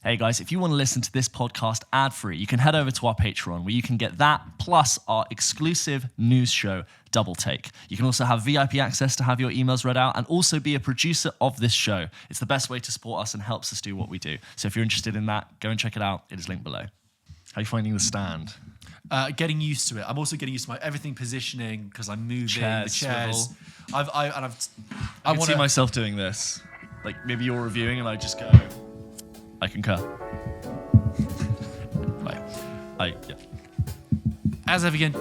Hey guys, if you want to listen to this podcast ad-free, you can head over to our Patreon where you can get that plus our exclusive news show, Double Take. You can also have VIP access to have your emails read out and also be a producer of this show. It's the best way to support us and helps us do what we do. So if you're interested in that, go and check it out. It is linked below. How are you finding the stand? Getting used to it. I'm also getting used to my everything positioning because I'm moving the chairs. I can see myself doing this. Like maybe you're reviewing and I just go, I concur. Yeah. As ever again,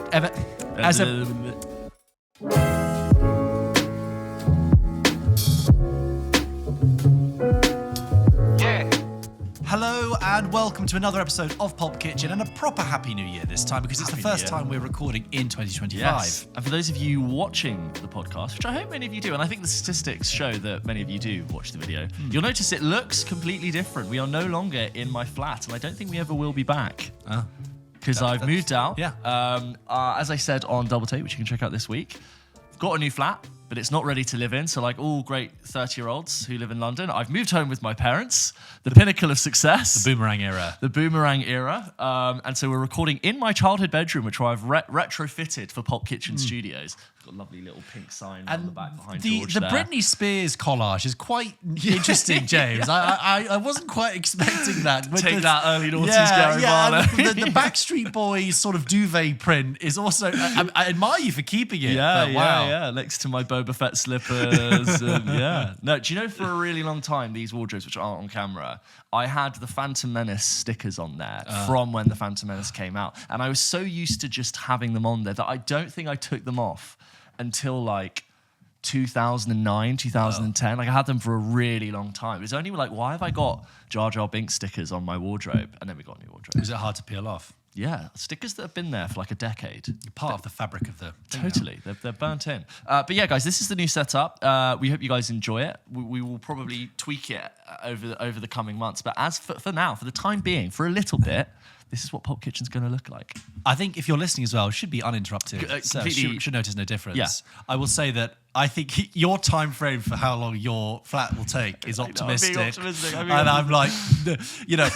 Hello and welcome to another episode of Pulp Kitchen and a proper Happy New Year this time because it's the first time we're recording in 2025. Yes. And for those of you watching the podcast, which I hope many of you do, and I think the statistics show that many of you do watch the video, you'll notice it looks completely different. We are no longer in my flat and I don't think we ever will be back. Because I've moved out. Yeah. As I said on Double Take, which you can check out this week, I've got a new flat, but it's not ready to live in. So like all great 30-year-olds who live in London, I've moved home with my parents, the pinnacle of success. The boomerang era. The boomerang era. And so we're recording in my childhood bedroom, which I've retrofitted for Pulp Kitchen Studios. Got a lovely little pink sign on the back behind George the there. Britney Spears collage is quite interesting, James. I wasn't quite expecting that. Take that early noughties, Gary Barlow. The Backstreet Boys sort of duvet print is also... I admire you for keeping it. Yeah. Next to my Boba Fett slippers. No, do you know for a really long time, these wardrobes, which aren't on camera, I had the Phantom Menace stickers on there from when the Phantom Menace came out. And I was so used to just having them on there that I don't think I took them off until like 2009, 2010. Like I had them for a really long time. It was only like, why have I got Jar Jar Binks stickers on my wardrobe? And then we got a new wardrobe. Is it hard to peel off? Yeah, stickers that have been there for like a decade. Part of the fabric of the... Totally, they're burnt in. But yeah, guys, this is the new setup. We hope you guys enjoy it. We will probably tweak it over the coming months. But as for now, for the time being, for a little bit, this is what Pulp Kitchen's going to look like. I think if you're listening as well, it should be uninterrupted. So should notice no difference. Yeah. I will say that I think your time frame for how long your flat will take is optimistic. I'm like, you know...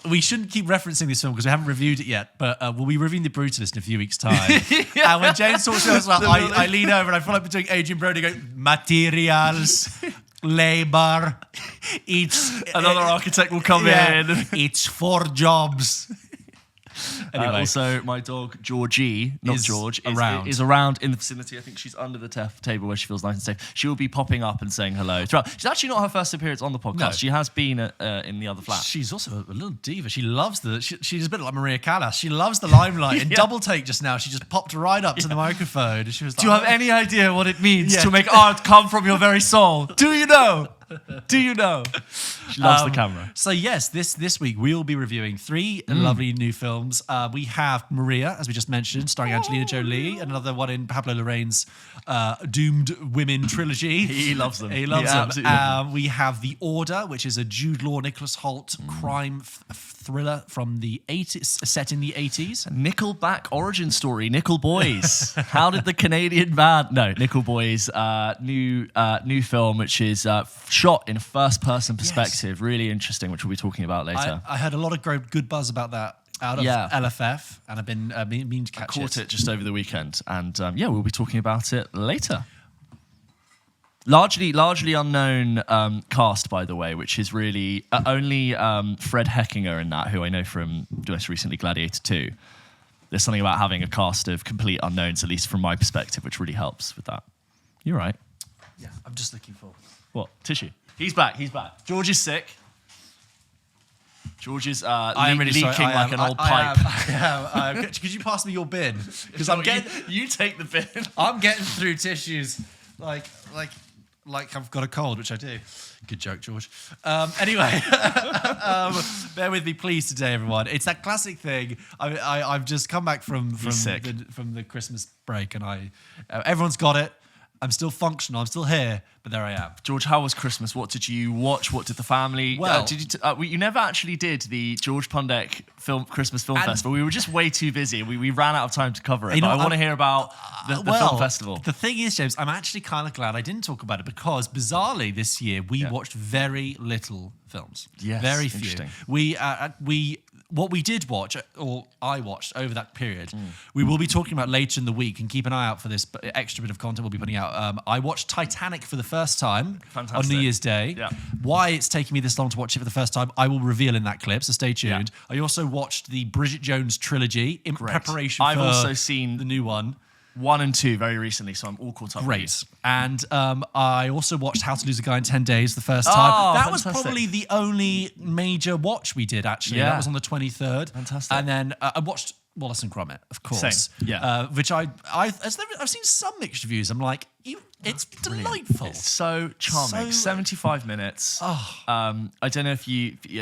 We shouldn't keep referencing this film because we haven't reviewed it yet, but we'll be reviewing The Brutalist in a few weeks' time. And when James talks to us, I lean over and I feel like we're doing Adrian Brody going, materials, labor, another architect will come in. It's 4 jobs. Anyway. Also, my dog Georgie, not George, is around in the vicinity. I think she's under the table where she feels nice and safe. She will be popping up and saying hello. She's actually not her first appearance on the podcast. No. She has been in the other flat. She's also a little diva. She loves she's a bit like Maria Callas. She loves the limelight. In Double Take just now, she just popped right up to the microphone. And she was like, do you have any idea what it means to make art come from your very soul? Do you know? Do you know? She loves the camera. So yes, this week we'll be reviewing 3 lovely new films. We have Maria, as we just mentioned, starring Angelina Jolie, and another one in Pablo Larraín's Doomed Women trilogy. He loves them. He loves them. We have The Order, which is a Jude Law, Nicholas Hoult crime thriller from the 80s, set in the 80s. Nickelback origin story, Nickel Boys. How did the Canadian band... No, Nickel Boys, new film, which is shot in a first-person perspective. Yes. Really interesting, which we'll be talking about later. I heard a lot of good buzz about that out of LFF, and I've been meaning to catch it. I caught it just over the weekend, and we'll be talking about it later. Largely unknown cast, by the way, which is really only Fred Heckinger in that, who I know from most recently Gladiator 2. There's something about having a cast of complete unknowns, at least from my perspective, which really helps with that. You're right. Yeah, I'm just looking for... What? Tissue. He's back. George is sick. George is leaking like an old pipe. Could you pass me your bin? Because you take the bin. I'm getting through tissues like I've got a cold, which I do. Good joke, George. Anyway, bear with me, please, today, everyone. It's that classic thing. I've just come back from the Christmas break, and everyone's got it. I'm still functional. I'm still here, but there I am. George, how was Christmas? What did you watch? What did the family? Well, you never actually did the George Pundek Christmas Film Festival. We were just way too busy. We ran out of time to cover it. But I want to hear about the film festival. The thing is, James, I'm actually kind of glad I didn't talk about it because bizarrely this year we watched very little films. Yes, very few. Interesting. What we did watch, or I watched over that period, we will be talking about later in the week, and keep an eye out for this extra bit of content we'll be putting out. I watched Titanic for the first time on New Year's Day. Yeah. Why it's taking me this long to watch it for the first time, I will reveal in that clip, so stay tuned. Yeah. I also watched the Bridget Jones trilogy in preparation I've for also seen the new one. 1 and 2 very recently, so I'm all caught up. Great. And I also watched How to Lose a Guy in 10 Days the first time. That fantastic. was probably the only major watch we did, actually. Yeah. That was on the 23rd. Fantastic. And then I watched Wallace and Gromit, of course. Same. Yeah. Which I've seen some mixed reviews. I'm like, it's delightful. It's so charming. 75 minutes. I don't know if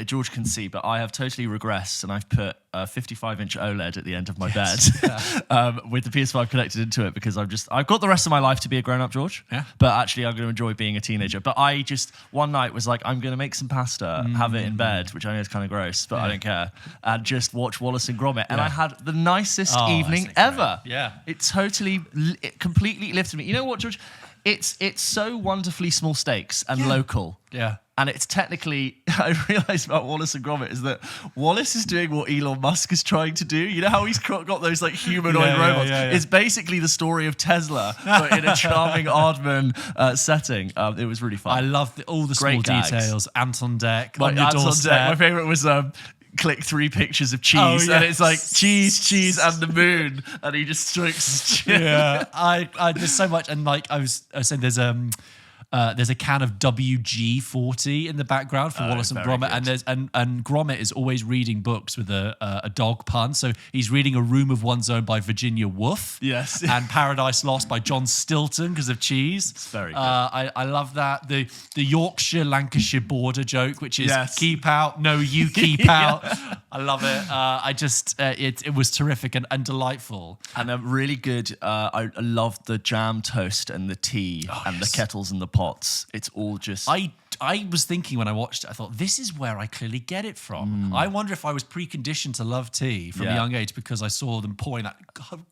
George can see, but I have totally regressed, and I've put a 55-inch OLED at the end of my bed with the PS5 connected into it because I've got the rest of my life to be a grown-up George. Yeah. But actually, I'm going to enjoy being a teenager. But I just one night was like, I'm going to make some pasta, have it in bed, which I know is kind of gross, but I don't care, and just watch Wallace and Gromit. And I had the nicest evening ever. Yeah. It completely lifted me. You know what, George? It's so wonderfully small stakes and local. Yeah. And it's technically, I realised about Wallace and Gromit is that Wallace is doing what Elon Musk is trying to do. You know how he's got those like humanoid robots? Yeah. It's basically the story of Tesla, but in a charming Aardman setting. It was really fun. I love all the small details. Anton Deck on your doorstep. My favourite was... click 3 pictures of cheese, and it's like cheese, and the moon, and he just strokes his chin. Yeah, I there's so much, and like I was saying, there's a can of WG-40 in the background for Wallace and Gromit, good. and Gromit is always reading books with a dog pun. So he's reading A Room of One's Own by Virginia Woolf, yes, and Paradise Lost by John Stilton because of cheese. It's very good. I love that the Yorkshire-Lancashire border joke, which is keep out, no, you keep out. I love it. It was terrific and delightful, and really good. I loved the jam toast and the tea and the kettles and the pots. It's all just... I was thinking when I watched it, I thought, this is where I clearly get it from. I wonder if I was preconditioned to love tea from a young age because I saw them pouring that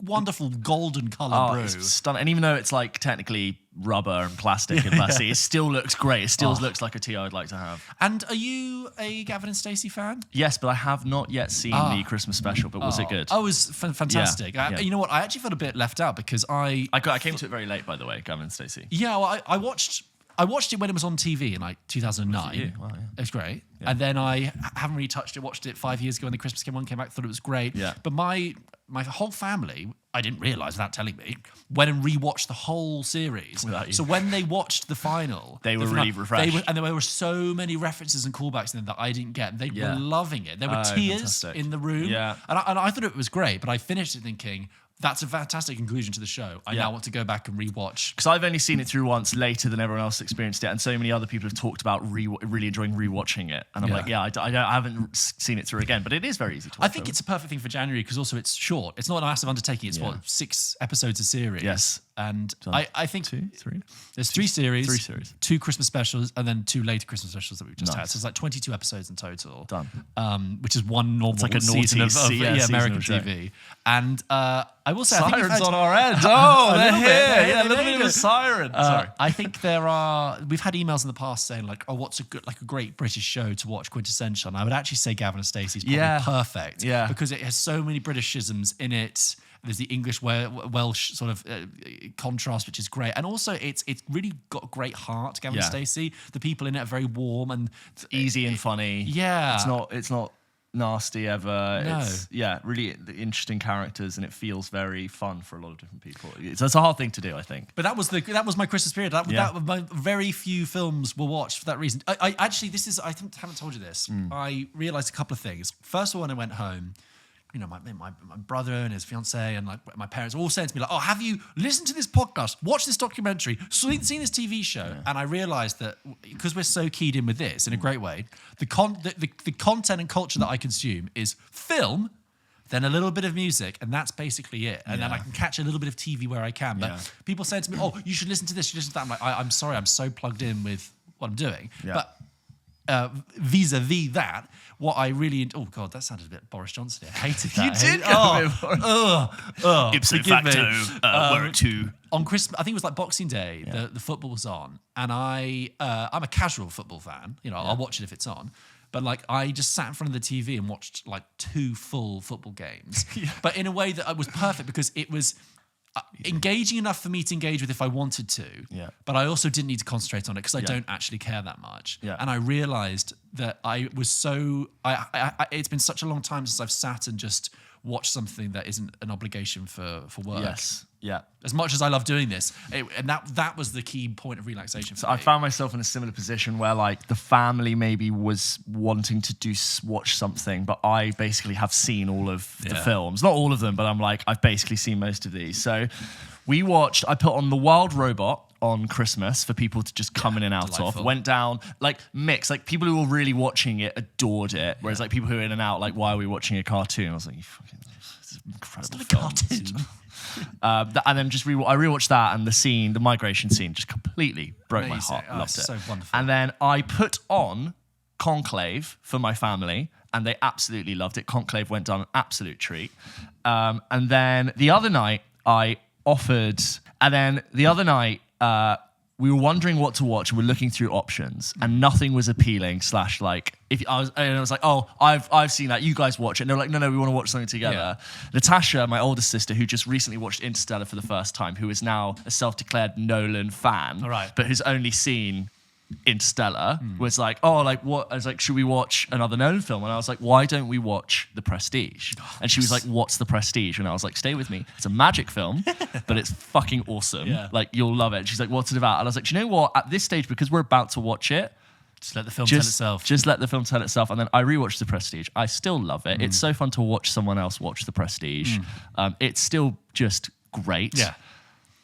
wonderful golden colour brew. It's stunning. And even though it's like technically rubber and plastic and plastic, it still looks great. It still looks like a tea I'd like to have. And are you a Gavin and Stacey fan? Yes, but I have not yet seen the Christmas special, but was it good? Oh, it was fantastic. Yeah. You know what? I actually felt a bit left out because I came to it very late, by the way, Gavin and Stacey. Yeah, well, I watched it when it was on TV in like 2009. Wow, yeah. It was great. Yeah. And then I haven't really touched it. Watched it 5 years ago when the Christmas one came back. Thought it was great. Yeah. But my whole family, I didn't realise without telling me, went and rewatched the whole series. So when they watched the final, they were really refreshed. And there were so many references and callbacks in them that I didn't get. They were loving it. There were tears in the room. Yeah. And I thought it was great. But I finished it thinking, that's a fantastic conclusion to the show. I now want to go back and rewatch. Because I've only seen it through once later than everyone else experienced it, and so many other people have talked about really enjoying rewatching it. And I'm like, I haven't seen it through again, but it is very easy to watch. I think it's a perfect thing for January because also it's short. It's not a massive undertaking. It's 6 episodes a series. Yes. And I think 2, 3. There's 3 series. 3 series. 2 Christmas specials and then 2 later Christmas specials that we've just had. Nice. So it's like 22 episodes in total. Done. Which is one normal like a season of season American of TV. And I will say, Sirens I think on our end. Oh, they're here. Yeah, a little bit bit of a siren. Sorry. I think we've had emails in the past saying like, oh, what's a great British show to watch, quintessential? And I would actually say Gavin and Stacey's probably perfect. Yeah. Because it has so many Britishisms in it. There's the English Welsh sort of contrast, which is great, and also it's really got a great heart. Gavin and Stacey, the people in it are very warm and easy and funny. Yeah, it's not nasty ever. No. It's really interesting characters, and it feels very fun for a lot of different people. It's a hard thing to do, I think. But that was my Christmas period. My very few films were watched for that reason. I actually haven't told you this. I realised a couple of things. First of all, when I went home, you know, my brother and his fiance and like my parents all saying to me like, "Oh, have you listened to this podcast? Watch this documentary? Seen this TV show?" Yeah. And I realised that because we're so keyed in with this in a great way, the content and culture that I consume is film, then a little bit of music, and that's basically it. And then I can catch a little bit of TV where I can. But people say to me, "Oh, you should listen to this, you should listen to that." I'm like, I'm sorry, I'm so plugged in with what I'm doing. Yeah. But vis-a-vis that, what I really... Oh, God, that sounded a bit Boris Johnson. I hated that. You did go Ipso facto, were it too. On Christmas, I think it was like Boxing Day, the football was on. And I'm a casual football fan. You know, I'll watch it if it's on. But like, I just sat in front of the TV and watched like 2 full football games. But in a way that was perfect because it was... engaging enough for me to engage with if I wanted to, but I also didn't need to concentrate on it because I don't actually care that much. And I realised that I was so... it's been such a long time since I've sat and just watched something that isn't an obligation for work. Yes, yeah. As much as I love doing this, and that was the key point of relaxation for me. I found myself in a similar position where like the family maybe was wanting to watch something, but I basically have seen all of the films. Not all of them, but I'm like, I've basically seen most of these. So I put on The Wild Robot on Christmas for people to just come in and out of. Went down, like mixed, like people who were really watching it adored it, whereas like people who were in and out, like, why are we watching a cartoon? I was like, you fucking, this is an incredible film. Cartoon. And then I rewatched that, and the migration scene just completely broke my heart. Loved it. So wonderful. And then I put on Conclave for my family, and they absolutely loved it. Conclave went down an absolute treat. And then the other night we were wondering what to watch, and we're looking through options, and nothing was appealing. / like, I was like, oh, I've seen that. You guys watch it. And they're like, no, we want to watch something together. Natasha, my older sister, who just recently watched Interstellar for the first time, who is now a self-declared Nolan fan, but who's only seen Interstellar, was like, oh, like what? I was like, should we watch another Nolan film? And I was like, why don't we watch The Prestige? And she was like, what's The Prestige? And I was like, stay with me. It's a magic film, but it's fucking awesome. Like, you'll love it. And she's like, what's it about? And I was like, do you know what? At this stage, because we're about to watch it, just let the film tell itself. Just let the film tell itself. And then I rewatched The Prestige. I still love it. It's so fun to watch someone else watch The Prestige. It's still just great.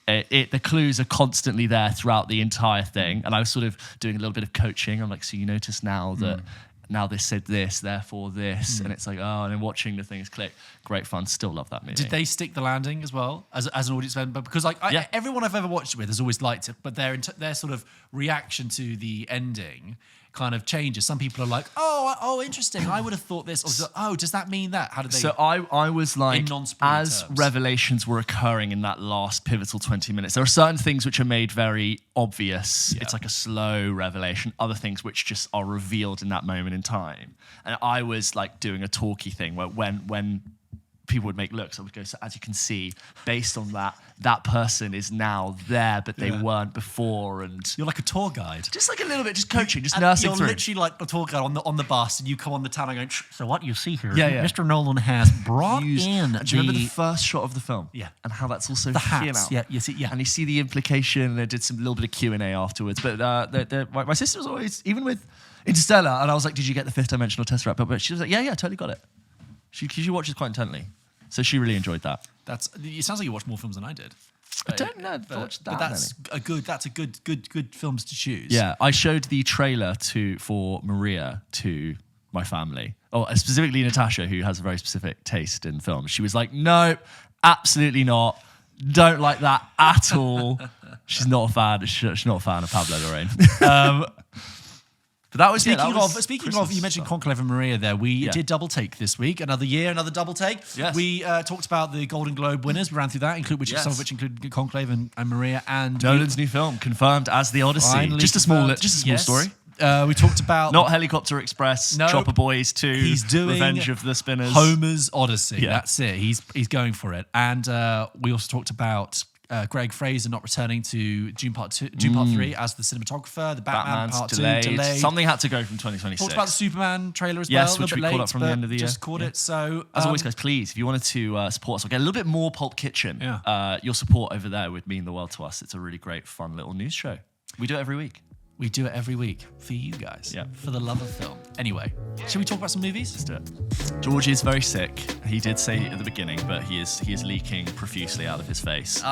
The clues are constantly there throughout the entire thing. And I was sort of doing a little bit of coaching. I'm like, so you notice now that now they said this, therefore this. And it's like, oh, and then watching the things click. Great fun. Still love that movie. Did they stick the landing as well as an audience member? Because like everyone I've ever watched it with has always liked it, but their sort of reaction to the ending kind of changes. Some people are like, oh, interesting. I would have thought this. Or, oh, does that mean that? How did they? So I was like, as terms. Revelations were occurring in that last pivotal 20 minutes, there are certain things which are made very obvious. It's like a slow revelation. Other things which just are revealed in that moment in time. And I was like doing a talky thing where when people would make looks, I would go, so as you can see, based on that person is now there, but they weren't before. And you're like a tour guide. Just like a little bit, just coaching, just nursing through. You're literally like a tour guide on the bus, and you come on the town and go, so what you see here, Mr. Nolan has brought in. Do you remember the first shot of the film? Yeah. And how that's also the hats. Out. And you see the implication, and they did some little bit of Q&A afterwards. But my sister was always, even with Interstellar, and I was like, did you get the fifth dimensional tesseract? But she was like, yeah, totally got it. She watches quite intently. So she really enjoyed that. It sounds like you watched more films than I did. I don't know. But that's a good films to choose. Yeah, I showed the trailer for Maria to my family. Oh, specifically Natasha, who has a very specific taste in films. She was like, no, absolutely not. Don't like that at all. She's not a fan. She's not a fan of Pablo Larraín. But that was speaking of, you mentioned Conclave and Maria there. We did Double Take this week. Another year, another Double Take. Yes. We talked about the Golden Globe winners. We ran through that, some of which included Conclave and Maria. And Nolan's new film confirmed as The Odyssey. Just a small story. We talked about not Helicopter Express, Chopper Boys 2. He's doing Revenge of the Spinners. Homer's Odyssey. Yeah. That's it. He's going for it. And we also talked about Greg Fraser not returning to Dune Part 3 as the cinematographer. The Batman Part 2 delayed. Something had to go from 2026. Talked about the Superman trailer as well. Yes, which we caught up from the end of the year. Just caught it. So as always, guys, please, if you wanted to support us or get a little bit more Pulp Kitchen, your support over there would mean the world to us. It's a really great, fun little news show. We do it every week. We do it every week for you guys. Yeah. For the love of film. Anyway, should we talk about some movies? Let's do it. George is very sick. He did say at the beginning, but he is leaking profusely out of his face.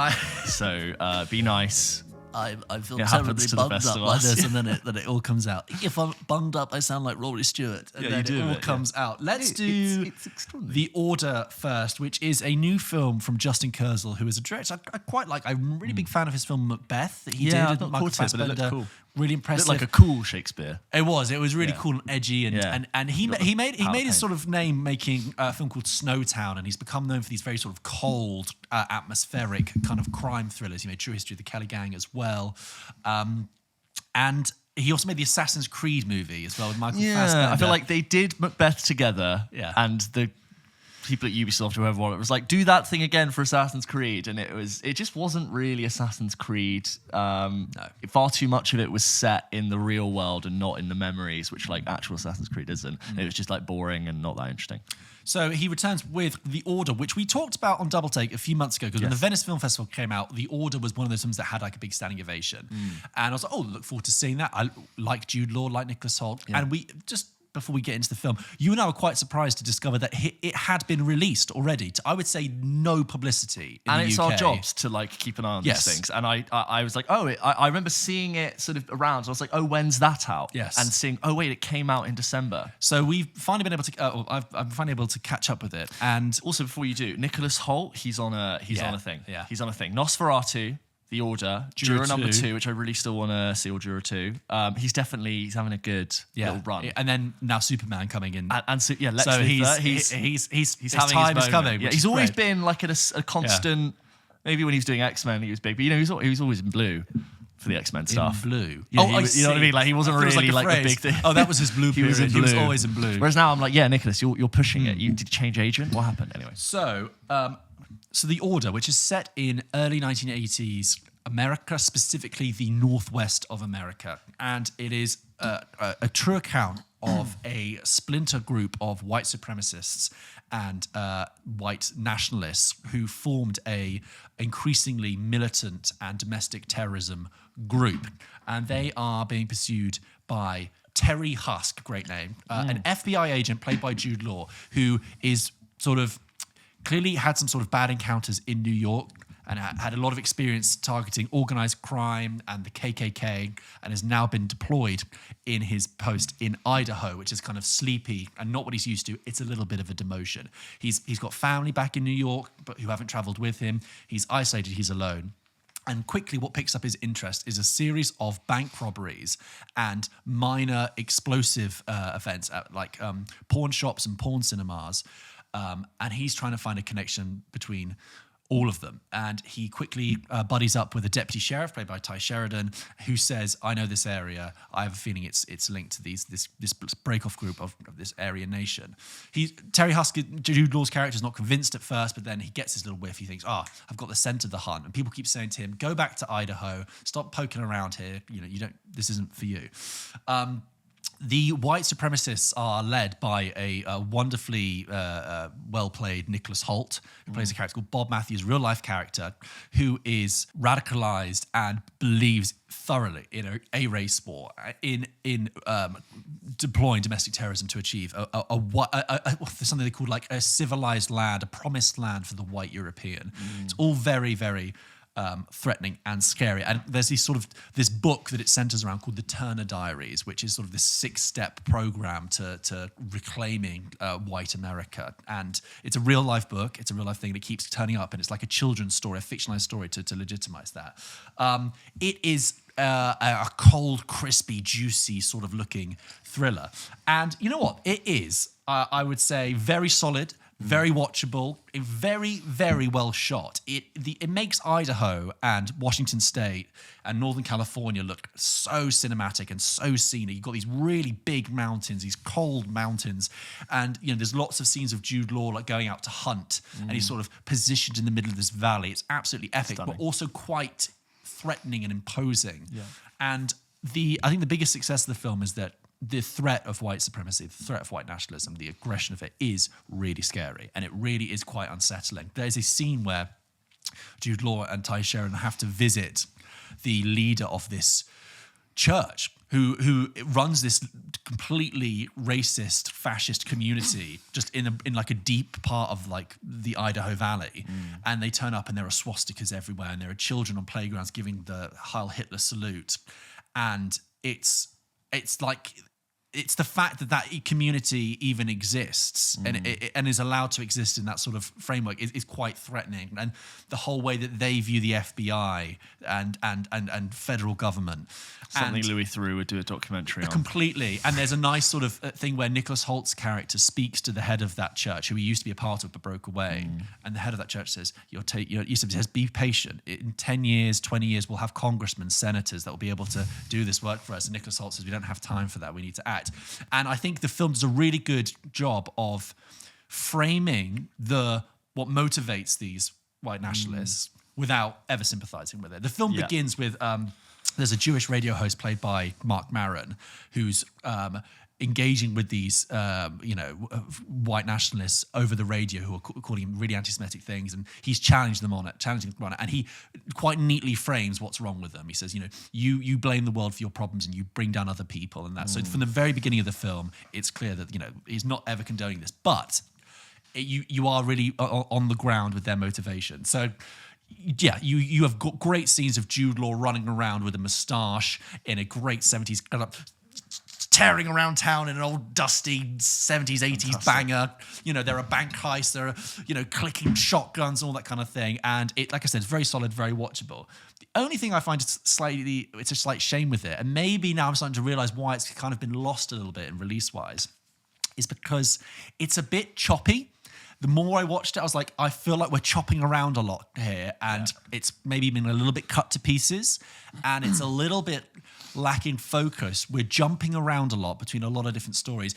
So be nice. I feel It terribly happens to the bunged best up of like us. this, and then it all comes out. If I'm bunged up, I sound like Rory Stewart. And Yeah, then you do it all a bit, comes out. Let's do It's extraordinary. The Order first, which is a new film from Justin Kurzel, who is a director I quite like. I'm a really big fan of his film Macbeth that he did. I've with not Michael caught it, but it looked Fassbender. cool. Really It impressive. looked like a cool Shakespeare. It was really Yeah. cool and edgy, and Yeah. and he Got he the made palette his paint. sort of name making a film called Snowtown, and he's become known for these very sort of cold, atmospheric kind of crime thrillers. He made True History of the Kelly Gang as well, and he also made the Assassin's Creed movie as well with Michael Fassbender. I feel like they did Macbeth together. Yeah. And the people at Ubisoft, whoever it was like, do that thing again for Assassin's Creed, and it just wasn't really Assassin's Creed. Far too much of it was set in the real world and not in the memories, which like actual Assassin's Creed isn't. It was just like boring and not that interesting. So he returns with The Order, which we talked about on Double Take a few months ago, because when the Venice Film Festival came out, The Order was one of those films that had like a big standing ovation. And I was like, oh, look forward to seeing that. I like Jude Law, like Nicholas Hoult. And we just, before we get into the film, you and I were quite surprised to discover that it had been released already to, I would say, no publicity in And the it's UK. our jobs to like keep an eye on Yes. these things. And I was like, I remember seeing it sort of around. So I was like, oh, when's that out? Yes. And seeing, oh wait, it came out in December. So we've finally been able to, I'm finally able to catch up with it. And Also, before you do, Nicholas Hoult, he's on a thing. Yeah. He's on a thing. Nosferatu, The Order, Juror number 2, which I really still want to see, or Juror 2. He's having a good little run. And then now Superman coming in. And so, yeah, Lex so Luthor, he's his having time his is moment. coming. Yeah, which he's is always great. been like a constant. Maybe when he was doing X-Men, he was big, but he was always in blue for the X-Men stuff. In blue. Yeah, Oh, you I know what I see. mean? Like he wasn't It feels really like a like the phrase. big thing. Oh, that was his blue He was in period. He was blue. always in blue. Whereas now I'm like, yeah, Nicholas, you're pushing it. Did you change agent? What happened anyway? So The Order, which is set in early 1980s America, specifically the northwest of America, and it is a true account of a splinter group of white supremacists and white nationalists who formed a increasingly militant and domestic terrorism group, and they are being pursued by Terry Husk, great name, an FBI agent played by Jude Law, who is sort of clearly had some sort of bad encounters in New York and had a lot of experience targeting organized crime and the KKK, and has now been deployed in his post in Idaho, which is kind of sleepy and not what he's used to. It's a little bit of a demotion. He's got family back in New York, but who haven't traveled with him. He's isolated, he's alone. And quickly what picks up his interest is a series of bank robberies and minor explosive events at like pawn shops and porn cinemas. And he's trying to find a connection between all of them. And he quickly buddies up with a deputy sheriff played by Ty Sheridan, who says, I know this area. I have a feeling it's linked to this break-off group of this Aryan nation. Terry Husk, Jude Law's character, is not convinced at first, but then he gets his little whiff. He thinks, I've got the scent of the hunt. And people keep saying to him, go back to Idaho, stop poking around here. This isn't for you. The white supremacists are led by a wonderfully well-played Nicholas Hoult, who plays a character called Bob Matthews, real-life character, who is radicalized and believes thoroughly in a race war, in deploying domestic terrorism to achieve something they call like a civilized land, a promised land for the white European. It's all very, very threatening and scary. And there's this book that it centers around called the Turner Diaries, which is sort of this 6-step program to reclaiming white America. And it's a real life book. It's a real life thing that keeps turning up, and it's like a children's story, a fictionalized story to legitimize that. It is a cold, crispy, juicy sort of looking thriller. And you know what? It is, I would say, very solid, very watchable, very, very well shot. It makes Idaho and Washington State and Northern California look so cinematic and so scenic. You've got these really big mountains, these cold mountains, and there's lots of scenes of Jude Law like going out to hunt, and he's sort of positioned in the middle of this valley. It's absolutely epic, but also quite threatening and imposing. Yeah. And I think the biggest success of the film is that the threat of white supremacy, the threat of white nationalism, the aggression of it is really scary, and it really is quite unsettling. There's a scene where Jude Law and Ty Sheridan have to visit the leader of this church who runs this completely racist, fascist community just in like a deep part of like the Idaho Valley, and they turn up and there are swastikas everywhere, and there are children on playgrounds giving the Heil Hitler salute, and it's the fact that community even exists and is allowed to exist in that sort of framework is quite threatening. And the whole way that they view the FBI and federal government. Something Louis Theroux would do a documentary on. Completely. And there's a nice sort of thing where Nicholas Holt's character speaks to the head of that church, who he used to be a part of but broke away. And the head of that church says, he says, be patient. In 10 years, 20 years, we'll have congressmen, senators that will be able to do this work for us. And Nicholas Holt says, we don't have time for that. We need to act. And I think the film does a really good job of framing what motivates these white nationalists without ever sympathizing with it. The film begins with there's a Jewish radio host played by Mark Maron who's engaging with these white nationalists over the radio who are calling him really anti-Semitic things, and he's challenging them on it, and he quite neatly frames what's wrong with them. He says, you blame the world for your problems and you bring down other people, and that. So from the very beginning of the film, it's clear that he's not ever condoning this, but you are really on the ground with their motivation. So. Yeah, you have got great scenes of Jude Law running around with a moustache in a great 70s, tearing around town in an old dusty 70s, 80s banger. There are bank heists, there are, clicking shotguns, all that kind of thing. And it, like I said, it's very solid, very watchable. The only thing I find it's a slight shame with it, and maybe now I'm starting to realize why it's kind of been lost a little bit in release-wise, is because it's a bit choppy. The more I watched it, I was like, I feel like we're chopping around a lot here, and it's maybe been a little bit cut to pieces, and it's a little bit lacking focus. We're jumping around a lot between a lot of different stories.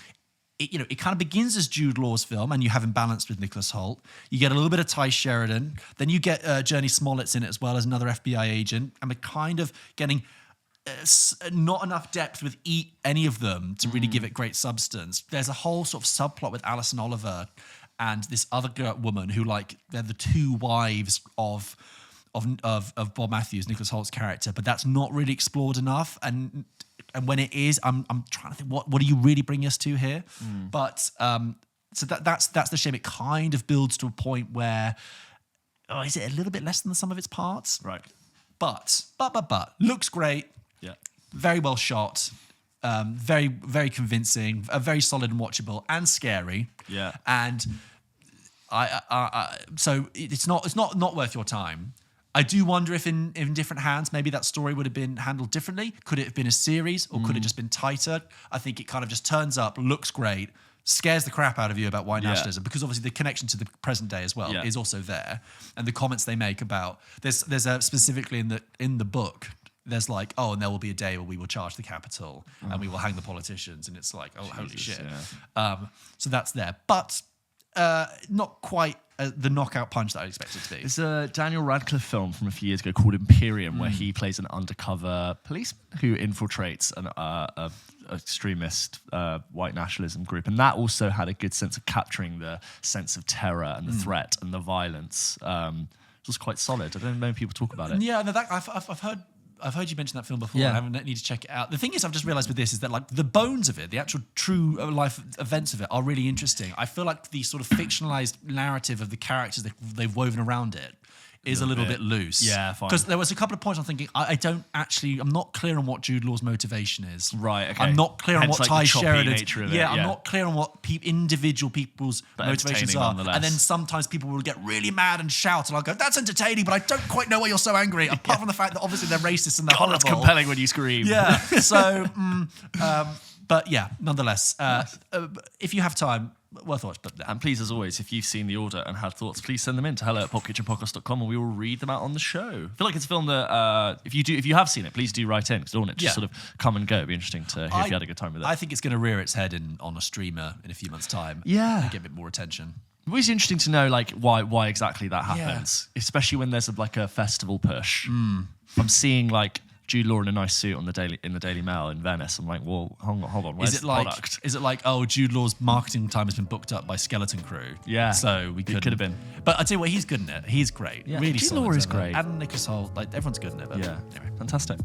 It kind of begins as Jude Law's film, and you have him balanced with Nicholas Holt. You get a little bit of Ty Sheridan. Then you get Journey Smollett's in it as well as another FBI agent, and we're kind of getting not enough depth with any of them to really give it great substance. There's a whole sort of subplot with Alison Oliver and this other woman who, they're the two wives of Bob Matthews, Nicholas Holt's character, but that's not really explored enough. And when it is, I'm trying to think, what do you really bring us to here? But so that's the shame. It kind of builds to a point where, is it a little bit less than the sum of its parts? Right. But looks great. Yeah. Very well shot. Very, very convincing, very solid and watchable, and scary. Yeah. And so it's not worth your time. I do wonder if in different hands, maybe that story would have been handled differently. Could it have been a series, or could it just been tighter? I think it kind of just turns up, looks great, scares the crap out of you about white nationalism, because obviously the connection to the present day as well is also there, and the comments they make about there's specifically in the book. There's and there will be a day where we will charge the Capitol and we will hang the politicians. And it's like, holy shit. Yeah. So that's there. But not quite the knockout punch that I expected it to be. There's a Daniel Radcliffe film from a few years ago called Imperium, where he plays an undercover policeman who infiltrates an extremist white nationalism group. And that also had a good sense of capturing the sense of terror and the threat and the violence. It was quite solid. I don't know if people talk about it. Yeah, no, I've heard you mention that film before. I need to check it out. The thing is, I've just realised with this is that the bones of it, the actual true life events of it, are really interesting. I feel like the sort of fictionalised narrative of the characters that they've woven around it is a little bit loose. Yeah, fine. Because there was a couple of points I'm thinking, I'm not clear on what Jude Law's motivation is. Right, okay. I'm not clear on what Ty Sheridan's... I'm not clear on what individual people's motivations are. And then sometimes people will get really mad and shout, and I'll go, that's entertaining, but I don't quite know why you're so angry, apart from the fact that obviously they're racist and they're horrible. That's compelling when you scream. Yeah, so... but yeah, nonetheless, if you have time, worth a watch. But and please, as always, if you've seen The Order and had thoughts, please send them in to hello@popkitchenpodcast.com, and we will read them out on the show. I feel like it's a film that if you have seen it, please do write in, because I don't want it to just sort of come and go. It'd be interesting to hear if you had a good time with it. I think it's going to rear its head on a streamer in a few months' time. Yeah, and get a bit more attention. It's always interesting to know why exactly that happens, especially when there's a festival push. I'm seeing Jude Law in a nice suit in the Daily Mail in Venice. I'm like, well, hold on. Where's the product? Is it Jude Law's marketing time has been booked up by Skeleton Crew? Yeah. So we could have been. But I tell you what, he's good in it. He's great. Yeah. Really Jude solid. Law is great. And Nicholas Holt, everyone's good in it. But yeah. Anyway. Fantastic.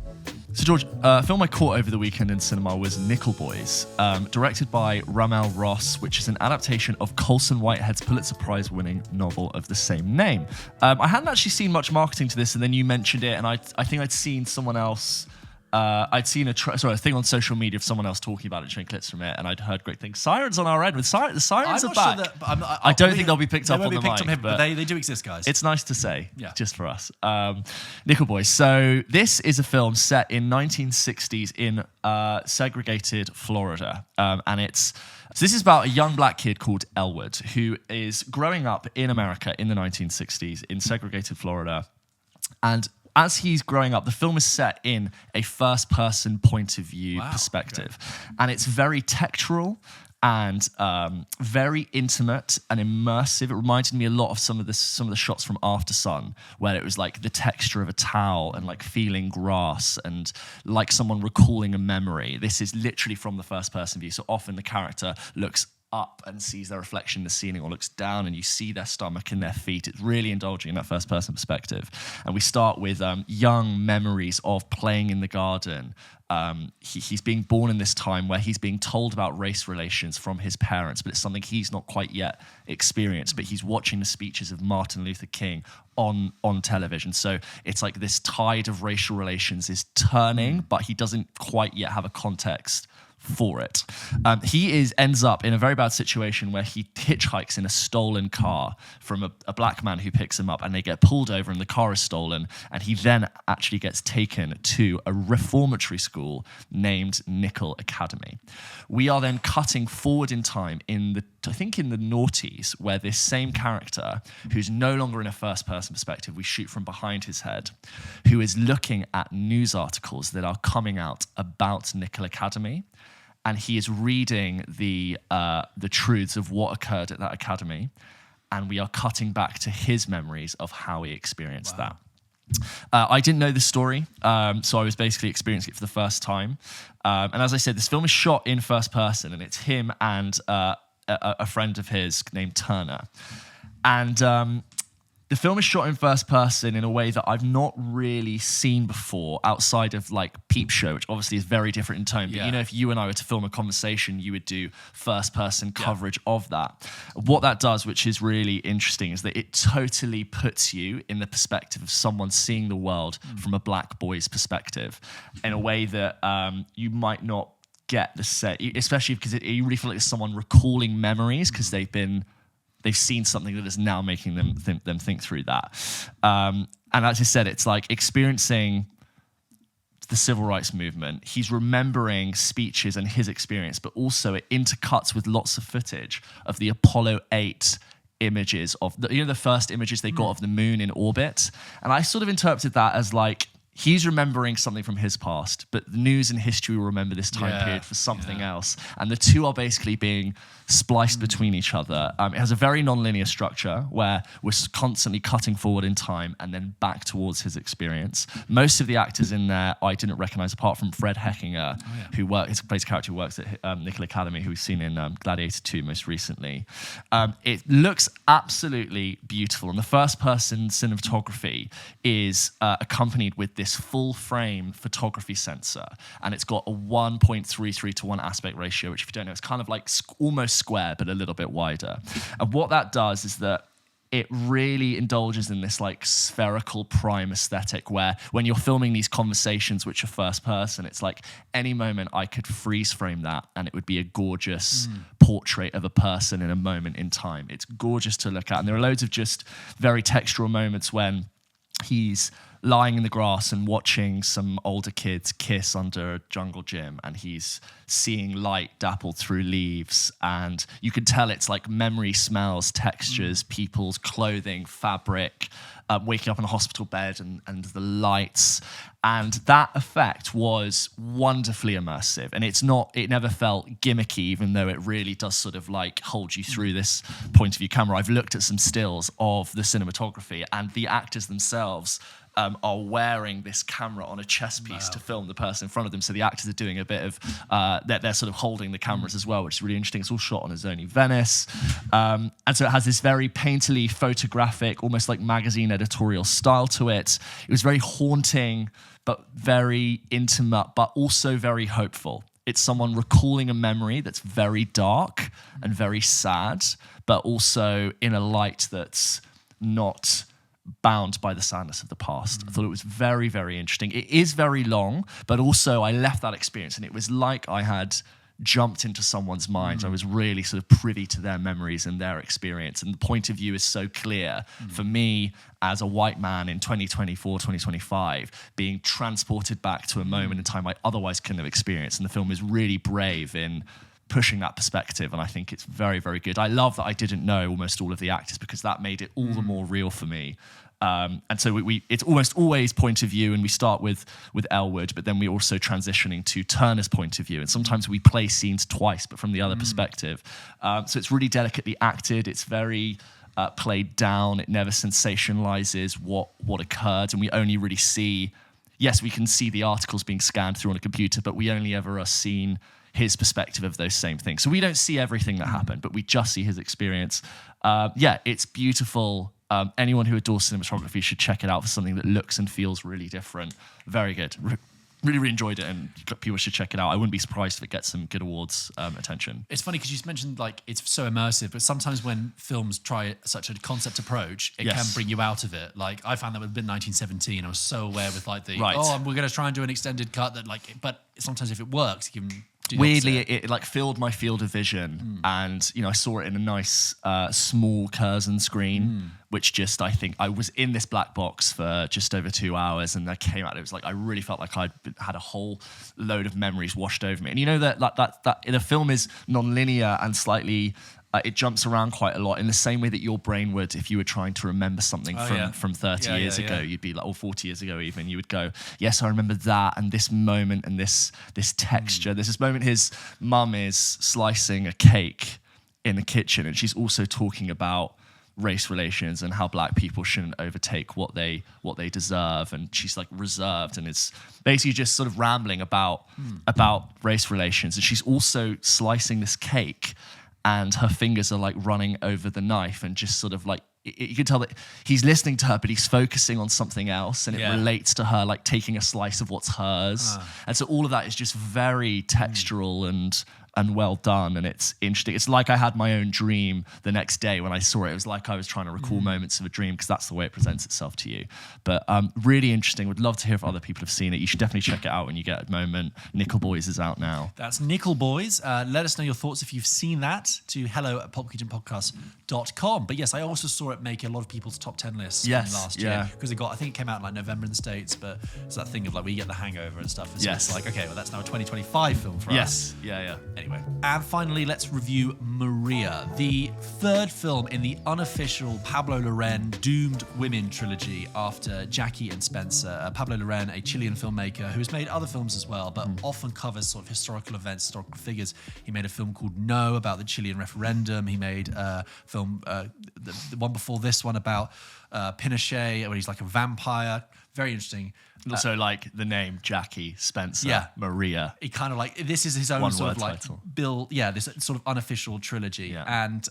So George, a film I caught over the weekend in cinema was Nickel Boys, directed by Ramel Ross, which is an adaptation of Colson Whitehead's Pulitzer Prize-winning novel of the same name. I hadn't actually seen much marketing to this, and then you mentioned it, and I think I'd seen someone else. I'd seen a thing on social media of someone else talking about it, showing clips from it, and I'd heard great things. Sirens on our end. The Sirens are back. Sure I don't think they'll be picked up on the mic, but they do exist, guys. It's nice to say, just for us. Nickel Boys. So this is a film set in 1960s in segregated Florida, and this is about a young black kid called Elwood who is growing up in America in the 1960s in segregated Florida, and as he's growing up, the film is set in a first-person point of view perspective. Okay. And it's very textural and very intimate and immersive. It reminded me a lot of some of the shots from After Sun, where it was like the texture of a towel and like feeling grass and like someone recalling a memory. This is literally from the first-person view. So often the character looks up and sees their reflection in the ceiling, or looks down and you see their stomach and their feet. It's really indulging in that first person perspective. And we start with young memories of playing in the garden. He's being born in this time where he's being told about race relations from his parents, but it's something he's not quite yet experienced. But he's watching the speeches of Martin Luther King on television. So it's like this tide of racial relations is turning, but he doesn't quite yet have a context for it. He ends up in a very bad situation where he hitchhikes in a stolen car from a black man who picks him up, and they get pulled over and the car is stolen, and he then actually gets taken to a reformatory school named Nickel Academy. We are then cutting forward in time in the noughties, where this same character, who's no longer in a first-person perspective, we shoot from behind his head, who is looking at news articles that are coming out about Nickel Academy, and he is reading the truths of what occurred at that academy, and we are cutting back to his memories of how he experienced that. I didn't know this story, so I was basically experiencing it for the first time. And as I said, this film is shot in first person, and it's him and a friend of his named Turner. And the film is shot in first person in a way that I've not really seen before outside of like Peep Show, which obviously is very different in tone. But you know, if you and I were to film a conversation, you would do first person coverage of that. What that does, which is really interesting, is that it totally puts you in the perspective of someone seeing the world from a black boy's perspective in a way that you might not get the set, especially because you really feel like it's someone recalling memories because they've seen something that is now making them think through that. And as I said, it's like experiencing the civil rights movement. He's remembering speeches and his experience, but also it intercuts with lots of footage of the Apollo 8 images of the first images they got of the moon in orbit. And I sort of interpreted that as like, he's remembering something from his past, but the news and history will remember this time period for something else. And the two are basically being spliced between each other. It has a very non-linear structure where we're constantly cutting forward in time and then back towards his experience. Most of the actors in there I didn't recognize, apart from Fred Heckinger, who plays a character who works at Nickel Academy, who we've seen in Gladiator 2 most recently. It looks absolutely beautiful, and the first-person cinematography is accompanied with this full-frame photography sensor, and it's got a 1.33 to 1 aspect ratio, which if you don't know, it's kind of like almost square, but a little bit wider. And what that does is that it really indulges in this like spherical prime aesthetic where when you're filming these conversations which are first person, it's like any moment I could freeze frame that and it would be a gorgeous portrait of a person in a moment in time. It's gorgeous to look at. And there are loads of just very textural moments when he's lying in the grass and watching some older kids kiss under a jungle gym, and he's seeing light dappled through leaves, and you can tell it's like memory, smells, textures, people's clothing, fabric, waking up in a hospital bed and the lights. And that effect was wonderfully immersive. And it never felt gimmicky, even though it really does sort of like hold you through this point of view camera. I've looked at some stills of the cinematography, and the actors themselves are wearing this camera on a chess piece to film the person in front of them. So the actors are doing a bit of, they're sort of holding the cameras as well, which is really interesting. It's all shot on a Zoni Venice. And so it has this very painterly, photographic, almost like magazine editorial style to it. It was very haunting, but very intimate, but also very hopeful. It's someone recalling a memory that's very dark and very sad, but also in a light that's not bound by the sadness of the past. I thought it was very, very interesting. It is very long, but also I left that experience and it was like I had jumped into someone's mind. I was really sort of privy to their memories and their experience. And the point of view is so clear for me as a white man in 2024, 2025, being transported back to a moment in time I otherwise couldn't have experienced. And the film is really brave in pushing that perspective, and I think it's very, very good. I love that I didn't know almost all of the actors because that made it all the more real for me. And so it's almost always point of view, and we start with Elwood, but then we're also transitioning to Turner's point of view, and sometimes we play scenes twice, but from the other perspective. So it's really delicately acted. It's very played down. It never sensationalizes what occurred, and we only really see. Yes, we can see the articles being scanned through on a computer, but we only ever are seen his perspective of those same things. So we don't see everything that happened, but we just see his experience. It's beautiful. Anyone who adores cinematography should check it out for something that looks and feels really different. Very good. Really, really enjoyed it, and people should check it out. I wouldn't be surprised if it gets some good awards attention. It's funny because you mentioned like it's so immersive, but sometimes when films try such a concept approach, it can bring you out of it. Like I found that with 1917, I was so aware with like we're going to try and do an extended cut that like, but sometimes if it works, you can. Weirdly, it like filled my field of vision, and I saw it in a nice small Curzon screen, which I think I was in this black box for just over 2 hours, and I came out. It was like I really felt like I'd had a whole load of memories washed over me. And that the film is non-linear and slightly. It jumps around quite a lot in the same way that your brain would if you were trying to remember something from 30 years ago. You'd be like, or 40 years ago even, you would go, yes, I remember that and this moment and this texture. There's this moment his mum is slicing a cake in the kitchen, and she's also talking about race relations and how black people shouldn't overtake what they deserve, and she's like reserved and it's basically just sort of rambling about race relations. And she's also slicing this cake, and her fingers are like running over the knife, and just sort of like you can tell that he's listening to her, but he's focusing on something else, and it relates to her like taking a slice of what's hers. And so all of that is just very textural and well done, and it's interesting. It's like I had my own dream the next day when I saw it. It was like I was trying to recall moments of a dream, because that's the way it presents itself to you. But really interesting. Would love to hear if other people have seen it. You should definitely check it out when you get a moment. Nickel Boys is out now. That's Nickel Boys. Let us know your thoughts if you've seen that to hello@pulpkitchenpodcast.com. But yes, I also saw it make a lot of people's top 10 lists from last year, because I think it came out in like November in the States, but it's that thing of like we get The Hangover and stuff. So it's like, okay, well that's now a 2025 film for us. Anyway, and finally, let's review Maria, the third film in the unofficial Pablo Larraín Doomed Women trilogy after Jackie and Spencer. Pablo Larraín, a Chilean filmmaker who has made other films as well, but often covers sort of historical events, historical figures. He made a film called No about the Chilean referendum. He made a film, the one before this one, about Pinochet, where he's like a vampire. Very interesting. And also like the name Jackie, Spencer, Maria. He kind of like, this is his own sort of like title. This sort of unofficial trilogy. And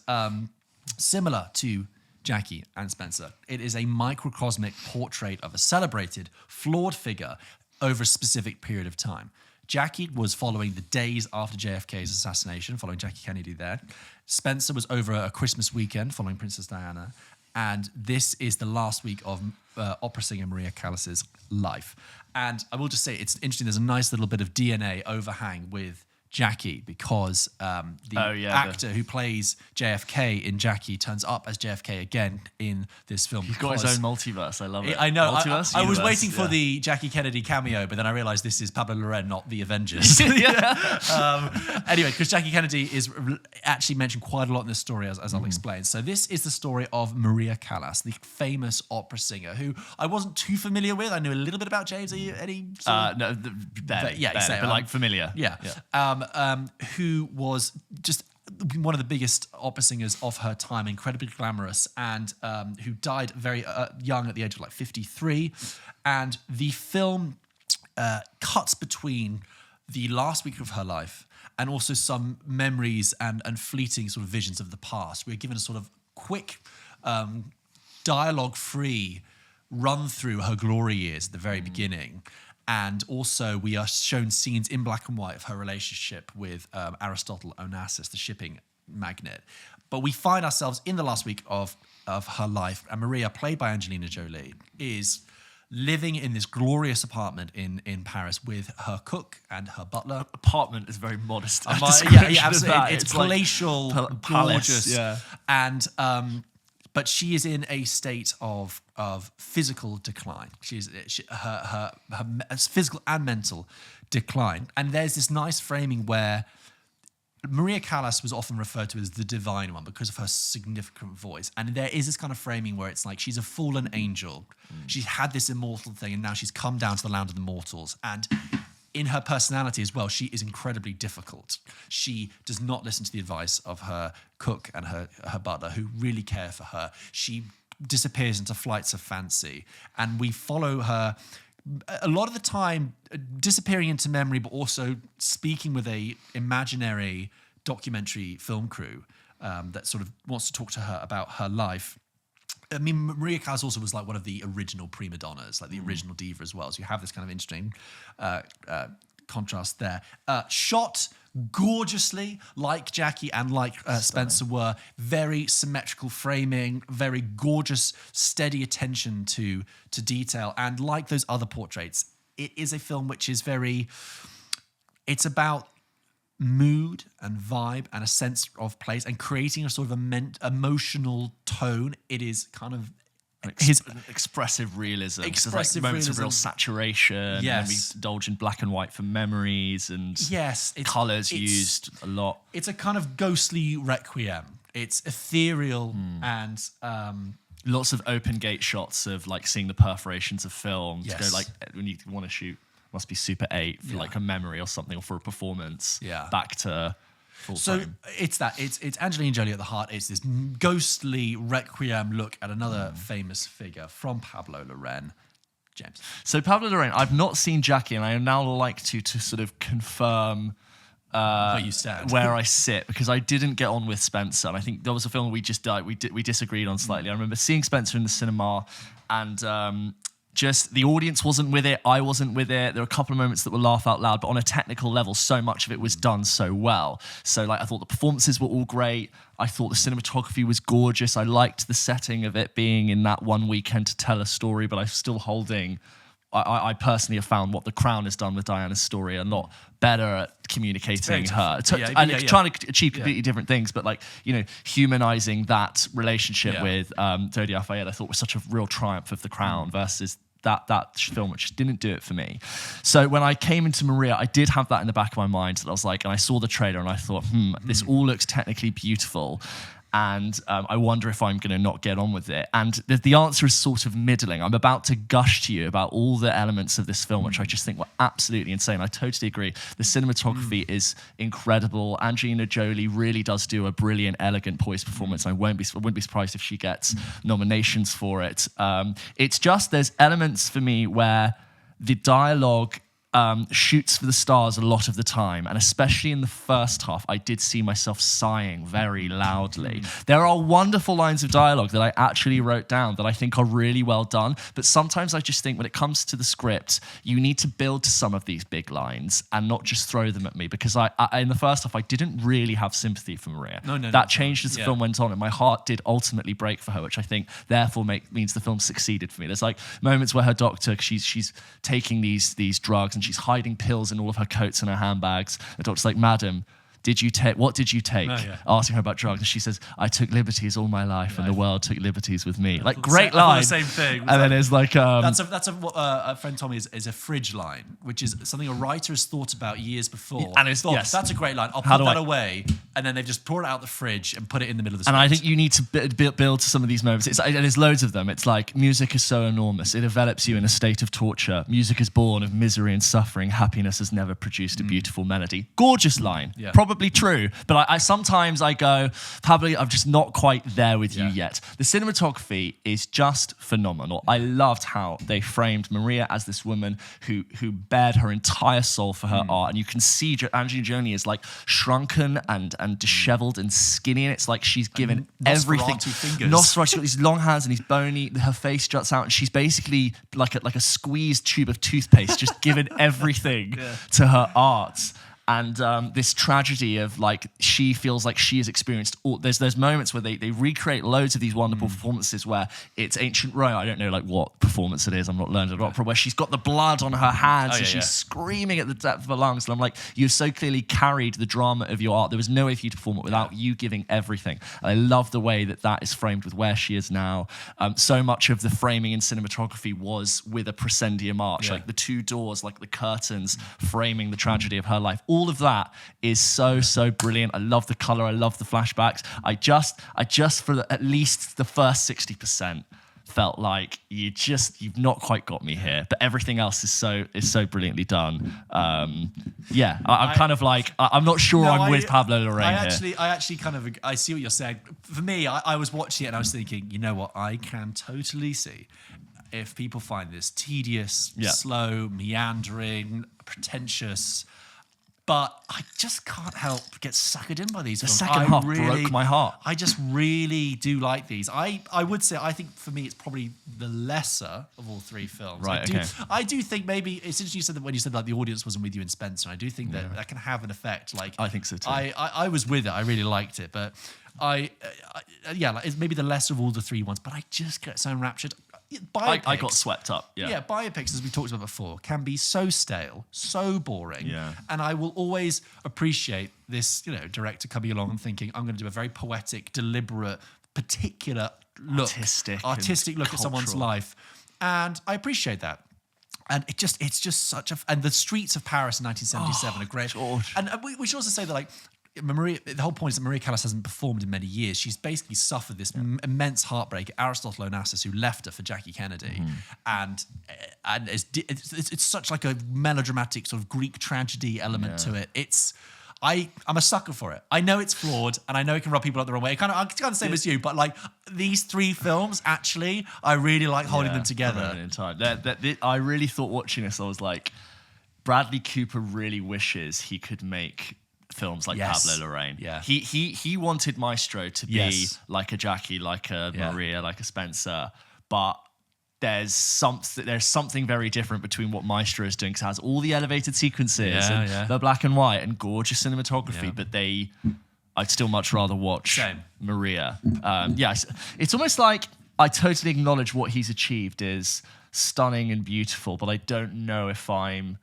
similar to Jackie and Spencer, it is a microcosmic portrait of a celebrated, flawed figure over a specific period of time. Jackie was following the days after JFK's assassination, following Jackie Kennedy there. Spencer was over a Christmas weekend following Princess Diana. And this is the last week of opera singer Maria Callas's life. And I will just say, it's interesting, there's a nice little bit of DNA overhang with Jackie, because the actor who plays JFK in Jackie turns up as JFK again in this film. He's got his own multiverse. I love it. I know. Multiverse, I was waiting for the Jackie Kennedy cameo, but then I realized this is Pablo Larraín, not the Avengers. Anyway, because Jackie Kennedy is actually mentioned quite a lot in this story, as I'll explain. So this is the story of Maria Callas, the famous opera singer, who I wasn't too familiar with. I knew a little bit about James. Are you any? No, barely, but like familiar. Who was just one of the biggest opera singers of her time, incredibly glamorous, and who died very young at the age of like 53. And the film cuts between the last week of her life and also some memories and fleeting sort of visions of the past. We're given a sort of quick, dialogue-free run through her glory years at the very beginning. And also we are shown scenes in black and white of her relationship with Aristotle Onassis, the shipping magnate. But we find ourselves in the last week of her life, and Maria, played by Angelina Jolie, is living in this glorious apartment in Paris with her cook and her butler. Apartment is very modest. Yeah, absolutely. It's palatial, like gorgeous. Yeah. And but she is in a state of physical decline. Her physical and mental decline. And there's this nice framing where Maria Callas was often referred to as the divine one because of her significant voice. And there is this kind of framing where it's like she's a fallen angel. She's had this immortal thing, and now she's come down to the land of the mortals. And in her personality as well, she is incredibly difficult. She does not listen to the advice of her cook and her butler, who really care for her. She disappears into flights of fancy. And we follow her a lot of the time disappearing into memory, but also speaking with a imaginary documentary film crew that sort of wants to talk to her about her life. I mean, Maria Callas also was like one of the original prima donnas, like the original diva as well. So you have this kind of interesting contrast there. Shot gorgeously, like Jackie and like Spencer were. Very symmetrical framing, very gorgeous, steady attention to detail. And like those other portraits, it is a film which is it's about mood and vibe and a sense of place and creating a sort of emotional tone. It is kind of expressive realism. Expressive moments realism. of real saturation. Yes. And we indulge in black and white for memories and colours used a lot. It's a kind of ghostly requiem. It's ethereal and lots of open gate shots of like seeing the perforations of film. Yes. To go like when you want to shoot, must be Super 8 for like a memory or something, or for a performance. Yeah. Back to full so time. it's Angelina Jolie at the heart. It's this ghostly requiem look at another famous figure from Pablo Larraín. James. So Pablo Larraín, I've not seen Jackie, and I now like to sort of confirm where you stand, where I sit, because I didn't get on with Spencer, and I think there was a film we disagreed on slightly. I remember seeing Spencer in the cinema, and just the audience wasn't with it. I wasn't with it. There were a couple of moments that were laugh out loud, but on a technical level, so much of it was done so well. So like, I thought the performances were all great. I thought the cinematography was gorgeous. I liked the setting of it being in that one weekend to tell a story, but I'm still holding. I personally have found what The Crown has done with Diana's story a lot better at communicating her. Trying to achieve completely different things, but like, you know, humanizing that relationship with Dodi Al-Fayed, I thought was such a real triumph of The Crown versus that film, which didn't do it for me. So when I came into Maria, I did have that in the back of my mind, that I was like, and I saw the trailer and I thought, this all looks technically beautiful. And I wonder if I'm going to not get on with it. And the answer is sort of middling. I'm about to gush to you about all the elements of this film, which I just think were absolutely insane. I totally agree. The cinematography is incredible. Angelina Jolie really does do a brilliant, elegant, poised performance. I wouldn't be surprised if she gets nominations for it. It's just, there's elements for me where the dialogue shoots for the stars a lot of the time, and especially in the first half, I did see myself sighing very loudly. There are wonderful lines of dialogue that I actually wrote down that I think are really well done, but sometimes I just think when it comes to the script, you need to build to some of these big lines and not just throw them at me, because I in the first half, I didn't really have sympathy for Maria. That changed as the film went on, and my heart did ultimately break for her, which I think therefore means the film succeeded for me. There's like moments where her doctor, she's taking these drugs, and she's hiding pills in all of her coats and her handbags. The doctor's like, "Madam, what did you take?" Asking her about drugs, and she says, "I took liberties all my life, and the world took liberties with me." Like, great line. The same thing. And then there's like that's a friend told me is a fridge line, which is something a writer has thought about years before. And it's that's a great line. I'll put that away, and then they've just poured it out the fridge and put it in the middle of the script. And I think you need to build to some of these moments. And there's loads of them. It's like, music is so enormous, it envelops you in a state of torture. Music is born of misery and suffering. Happiness has never produced a beautiful melody. Gorgeous line. Probably probably true. But I sometimes I go, Pablo, I'm just not quite there with you yet. The cinematography is just phenomenal. I loved how they framed Maria as this woman who bared her entire soul for her art, and you can see Angelina Jolie is like shrunken and disheveled and skinny, and it's like she's given everything. Nosferatu, she's got these long hands and he's bony. Her face juts out, and she's basically like a squeezed tube of toothpaste, just given everything to her art. And this tragedy of like she feels like she has experienced all. There's moments where they recreate loads of these wonderful performances where it's ancient Rome. I don't know like what performance it is. I'm not learned at opera. Where she's got the blood on her hands and she's screaming at the depth of her lungs. And I'm like, you've so clearly carried the drama of your art. There was no way for you to perform it without you giving everything. And I love the way that is framed with where she is now. So much of the framing and cinematography was with a proscendium arch, like the two doors, like the curtains framing the tragedy of her life. All of that is so brilliant. I love the color. I love the flashbacks. I just for at least the first 60% felt like you've not quite got me here, but everything else is so brilliantly done. I'm kind of like I'm not sure I'm with Pablo Larraín here. I see what you're saying. For me, I was watching it and I was thinking, you know what, I can totally see if people find this tedious, slow, meandering, pretentious. But I just can't help but get suckered in by these films. The second half broke my heart. I just really do like these. I would say, I think for me, it's probably the lesser of all three films. Right, I do think maybe, it's interesting you said that when you said like the audience wasn't with you in Spencer, I do think that can have an effect. Like I think so too. I was with it. I really liked it. But it's maybe the lesser of all the three ones, but I just get so enraptured. Biopics, I got swept up. Yeah, biopics, as we talked about before, can be so stale, so boring. Yeah. And I will always appreciate this, director coming along and thinking, I'm going to do a very poetic, deliberate, particular look, artistic look at someone's life. And I appreciate that. And it's just such a, and the streets of Paris in 1977 are great. George. And we should also say that, like, Maria, the whole point is that Maria Callas hasn't performed in many years. She's basically suffered this immense heartbreak. Aristotle Onassis, who left her for Jackie Kennedy, and it's such like a melodramatic sort of Greek tragedy element to it. I'm a sucker for it. I know it's flawed, and I know it can rub people up the wrong way. I'm kind of the same as you, but like these three films, actually, I really like holding them together. In time. I really thought watching this, I was like, Bradley Cooper really wishes he could make films like Pablo Larraín. Yeah. He wanted Maestro to be like a Jackie, like a Maria, like a Spencer, but there's something very different between what Maestro is doing, because it has all the elevated sequences and the black and white and gorgeous cinematography, but I'd still much rather watch Maria. It's almost like I totally acknowledge what he's achieved is stunning and beautiful, but I don't know if I'm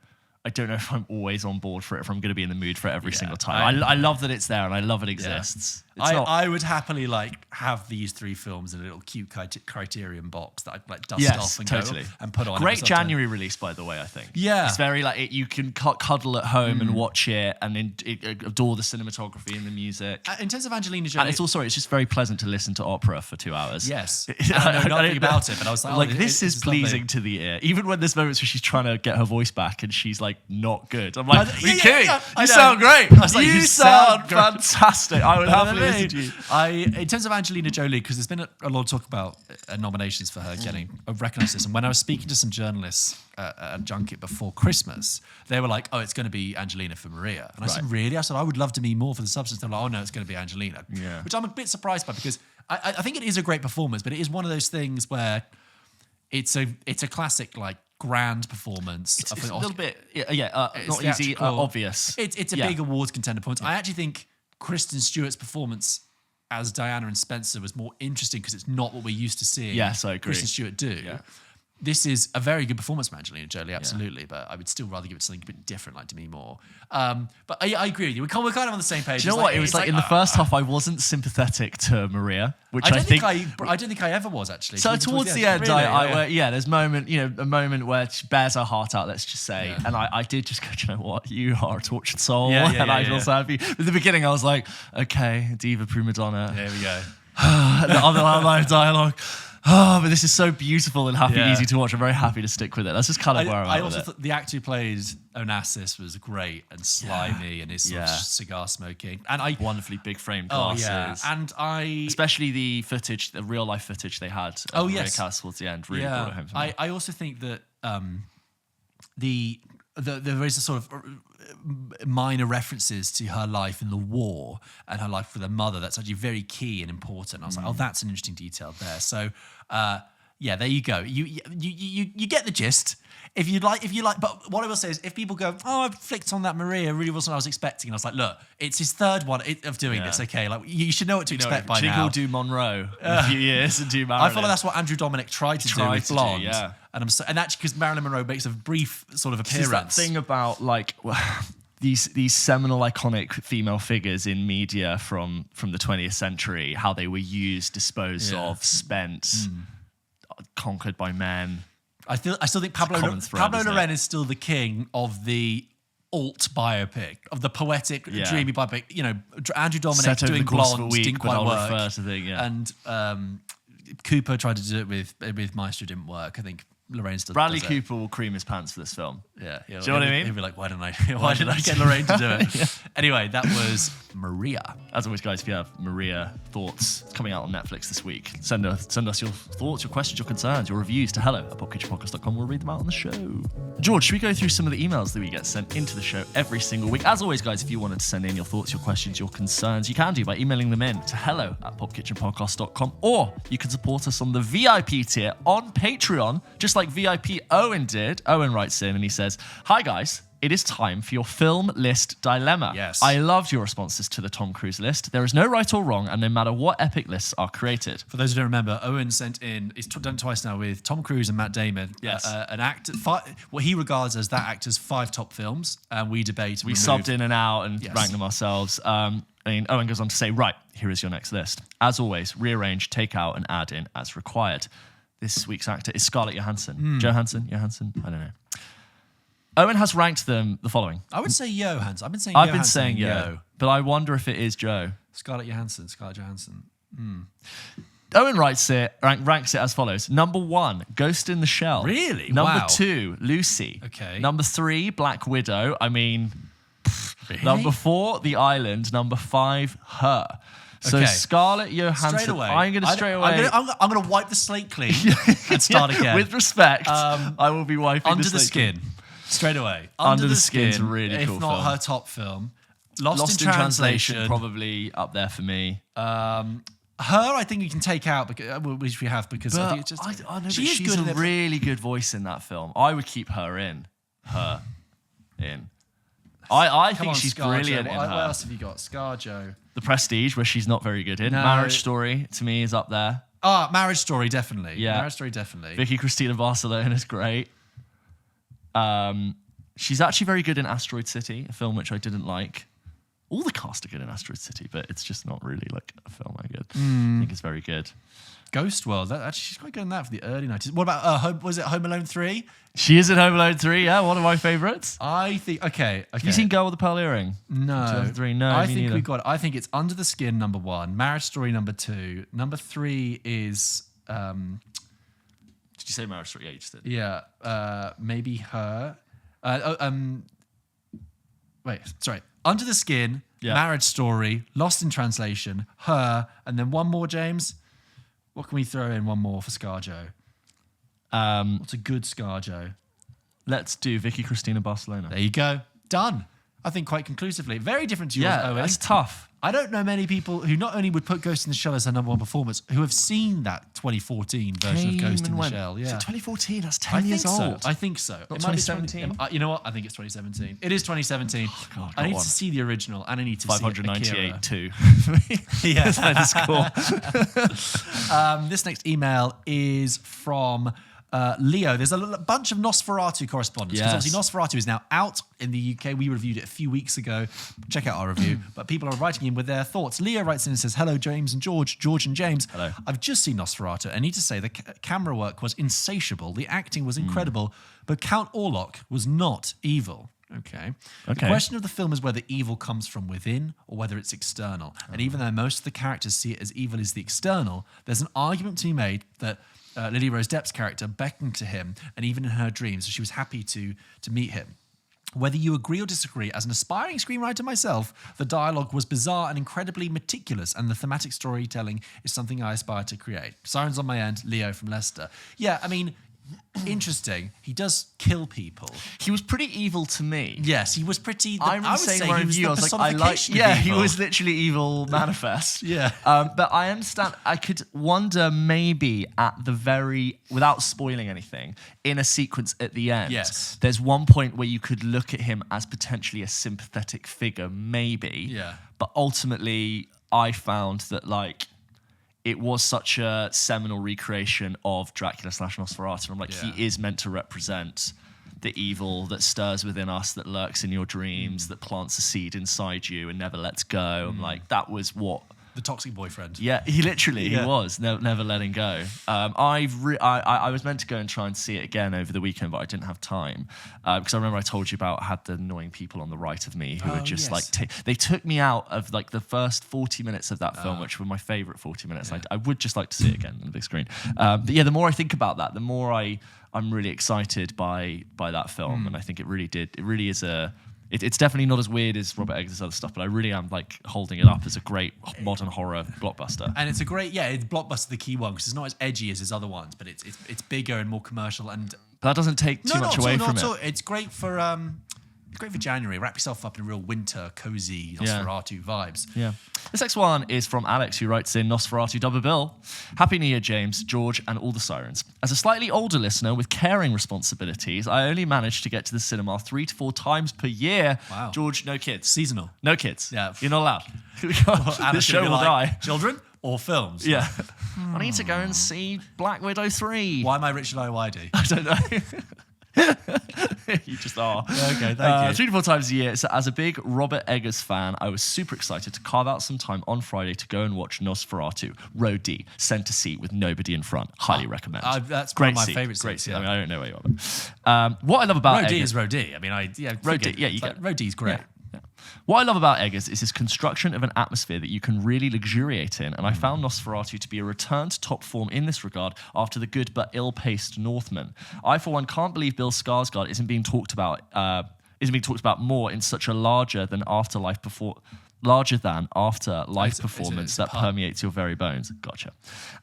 always on board for it, if I'm going to be in the mood for it every single time. I love that it's there and I love it exists. I would happily have these three films in a little cute Criterion box that I'd like dust off and go and put on. Great January release, by the way, I think. Yeah. It's very like you can cuddle at home and watch it and adore the cinematography and the music. In terms of Angelina Jolie, and it's just very pleasant to listen to opera for 2 hours. Yes. I know nothing about it, but I was like, this is pleasing to the ear. Even when there's moments where she's trying to get her voice back and she's like not good. I'm like, are you kidding? You sound great. I was like, you sound fantastic. I would happily listen to you. In terms of Angelina Jolie, because there's been a lot of talk about nominations for her getting recognised this, and when I was speaking to some journalists at a junket before Christmas, they were like, oh, it's going to be Angelina for Maria. And I said, really? I said, I would love to be more for the substance. They're like, oh no, it's going to be Angelina. Yeah. Which I'm a bit surprised by, because I think it is a great performance, but it is one of those things where it's a classic, like, grand performance. It's a little bit, not easy, obvious. It's a big awards contender performance. I actually think Kristen Stewart's performance as Diana and Spencer was more interesting because it's not what we're used to seeing. Yes, I agree. Kristen Stewart do. Yeah. This is a very good performance from Angelina Jolie, absolutely, but I would still rather give it something a bit different, like Demi Moore. But I agree with you. We're kind of on the same page. Do you know what? It was like in the first half, I wasn't sympathetic to Maria, which I think I don't think I ever was, actually. So towards the end, really? There's a moment where she bears her heart out, let's just say, and I did just go, do you know what? You are a tortured soul, and I feel sad for you. At the beginning, I was like, okay, diva prima donna. There we go. The other line of dialogue. Oh, but this is so beautiful and happy and easy to watch. I'm very happy to stick with it. That's just kind of where I'm at. I also thought the actor who plays Onassis was great and slimy and his sort of cigar smoking. And wonderfully big framed glasses. And especially the footage, the real life footage they had at Maria Callas towards the end really brought it home for me. I also think that there is a sort of minor references to her life in the war and her life with her mother that's actually very key and important. I was like, oh, that's an interesting detail there. So there you go. You get the gist. If you like, but what I will say is, if people go, oh, I flicked on that Maria, really wasn't what I was expecting, and I was like, look, it's his third one of doing this. Okay, like you should know what to expect by now. He'll do Monroe in a few years and do Marilyn. I feel like that's what Andrew Dominic tried to do with Blonde. And actually, because Marilyn Monroe makes a brief sort of appearance. That thing about like these seminal iconic female figures in media from the 20th century, how they were used, disposed of, spent, conquered by men. I still think Pablo Larraín is still the king of the alt biopic, of the poetic, dreamy biopic. You know, Andrew Dominic doing Blonde didn't quite work. And Cooper tried to do it with Maestro, didn't work. I think Lorraine still Bradley does Cooper will cream his pants for this film. Yeah. Do you know what I mean? He'll be like, why did I get Lorraine to do it? Anyway, that was Maria. As always, guys, if you have Maria thoughts coming out on Netflix this week, send us your thoughts, your questions, your concerns, your reviews to hello@popkitchenpodcast.com. We'll read them out on the show. George, should we go through some of the emails that we get sent into the show every single week? As always, guys, if you wanted to send in your thoughts, your questions, your concerns, you can do by emailing them in to hello@popkitchenpodcast.com, or you can support us on the VIP tier on Patreon, just like VIP Owen did. Owen writes in and he says, hi guys, it is time for your film list dilemma. Yes. I loved your responses to the Tom Cruise list. There is no right or wrong, and no matter what epic lists are created. For those who don't remember, Owen sent in, he's done it twice now with Tom Cruise and Matt Damon. Yes. An actor, what he regards as that actor's 5 top films, and we debate. We subbed in and out and ranked them ourselves. Owen goes on to say, right, here is your next list. As always, rearrange, take out, and add in as required. This week's actor is Scarlett Johansson. Johansson? I don't know. Owen has ranked them the following. I would say Johansson. I've been saying Yo, but I wonder if it is Joe. Scarlett Johansson. Owen ranks it as follows. Number 1, Ghost in the Shell. Really? Number 2, Lucy. Okay. Number 3, Black Widow. I mean, really? Number 4, The Island. Number 5, Her. So Scarlett Johansson. Straight away. I'm going to straight away. I'm going to wipe the slate clean and start again. With respect, I will be wiping Under the slate Skin. Straight away. Under the Skin's a really cool film. If not her top film. Lost in Translation, probably up there for me. Her, I think we can take out, which we have, because I think it's just... she's a really good voice in that film. I would keep her in. I think she's brilliant in her. What else have you got? ScarJo. The Prestige, where she's not very good in. No. Marriage Story, to me, is up there. Marriage Story, definitely. Yeah. Marriage Story, definitely. Vicky Cristina Barcelona is great. She's actually very good in Asteroid City, a film which I didn't like. All the cast are good in Asteroid City, but it's just not really like a film I get. I think it's very good. Ghost World, she's quite good in that for the early 90s. What about, was it Home Alone 3? She is in Home Alone 3, yeah, one of my favourites. I think, okay. Have you seen Girl with the Pearl Earring? No. 2003, no, I think we've got, I think it's Under the Skin, number 1, Marriage Story, number 2, number 3 is... Did you say Marriage Story? Yeah, you just did. Yeah, maybe Her. Wait, sorry. Under the Skin, Marriage Story, Lost in Translation, Her, and then one more, James. What can we throw in one more for ScarJo? What's a good ScarJo? Let's do Vicky Cristina Barcelona. There you go. Done. I think quite conclusively. Very different to yours, Owen. That's tough. I don't know many people who not only would put Ghost in the Shell as their number 1 performance, who have seen that 2014 version of Ghost in the Shell. Yeah. So 2014, that's 10 years old. I think so. Not 2017? You know what? I think it's 2017. It is 2017. Oh, God, I need to see the original, and I need to see 598 too. Yeah. That is cool. This next email is from... Leo, there's a bunch of Nosferatu correspondence. Because obviously Nosferatu is now out in the UK. We reviewed it a few weeks ago. Check out our review. But people are writing in with their thoughts. Leo writes in and says, hello, James and George and James. Hello. I've just seen Nosferatu. I need to say the camera work was insatiable. The acting was incredible. But Count Orlok was not evil. Okay. The question of the film is whether evil comes from within or whether it's external. And even though most of the characters see it as evil is the external, there's an argument to be made that Lily Rose Depp's character beckoned to him, and even in her dreams, so she was happy to meet him. Whether you agree or disagree, as an aspiring screenwriter myself, the dialogue was bizarre and incredibly meticulous, and the thematic storytelling is something I aspire to create. Sirens on my end, Leo from Leicester. Yeah, I mean, interesting. He does kill people. He was pretty evil to me. Yes, he was pretty. I would say he was the personification of evil. He was literally evil manifest. Yeah. But I understand. I could wonder maybe at the very, without spoiling anything, in a sequence at the end. Yes. There's one point where you could look at him as potentially a sympathetic figure, maybe. Yeah. But ultimately, I found that it was such a seminal recreation of Dracula / Nosferatu. I'm like, he is meant to represent the evil that stirs within us, that lurks in your dreams, that plants a seed inside you and never lets go. I'm like, that was what... The toxic boyfriend. Yeah, he was never letting go. I was meant to go and try and see it again over the weekend, but I didn't have time because I remember I told you about I had the annoying people on the right of me who were just they took me out of the first 40 minutes of that film, which were my favourite 40 minutes. I would just like to see it again on the big screen. But yeah, the more I think about that, the more I'm really excited by that film, and I think it really is a. It's definitely not as weird as Robert Eggers' other stuff, but I really am holding it up as a great modern horror blockbuster. And it's a great, it's blockbuster, the key one, because it's not as edgy as his other ones, but it's bigger and more commercial. And but that doesn't take too much away from it. It's great for January. Wrap yourself up in real winter, cozy Nosferatu vibes. Yeah. This next one is from Alex, who writes in Nosferatu double bill. Happy New Year, James, George, and all the sirens. As a slightly older listener with caring responsibilities, I only managed to get to the cinema 3 to 4 times per year. Wow. George, no kids. Seasonal. No kids. Yeah. You're not allowed. This show will die. Children or films? Yeah. I need to go and see Black Widow 3. Why am I Richard Ayoade? I don't know. You just are. Okay, thank you. 3 to 4 times a year. So as a big Robert Eggers fan, I was super excited to carve out some time on Friday to go and watch Nosferatu, Row D, center seat with nobody in front. Highly recommend. That's great one of my seat. favourite Great seats. seat. Yeah. I mean, I don't know where you are. But, what I love about Row D Eggers, is Row D. I mean, Row D. Yeah, you get Row D is great. Yeah. Yeah. What I love about Eggers is his construction of an atmosphere that you can really luxuriate in, and I found Nosferatu to be a return to top form in this regard after the good but ill-paced Northman. I, for one, can't believe Bill Skarsgård isn't being talked about more in such a larger than afterlife performance that permeates your very bones. Gotcha.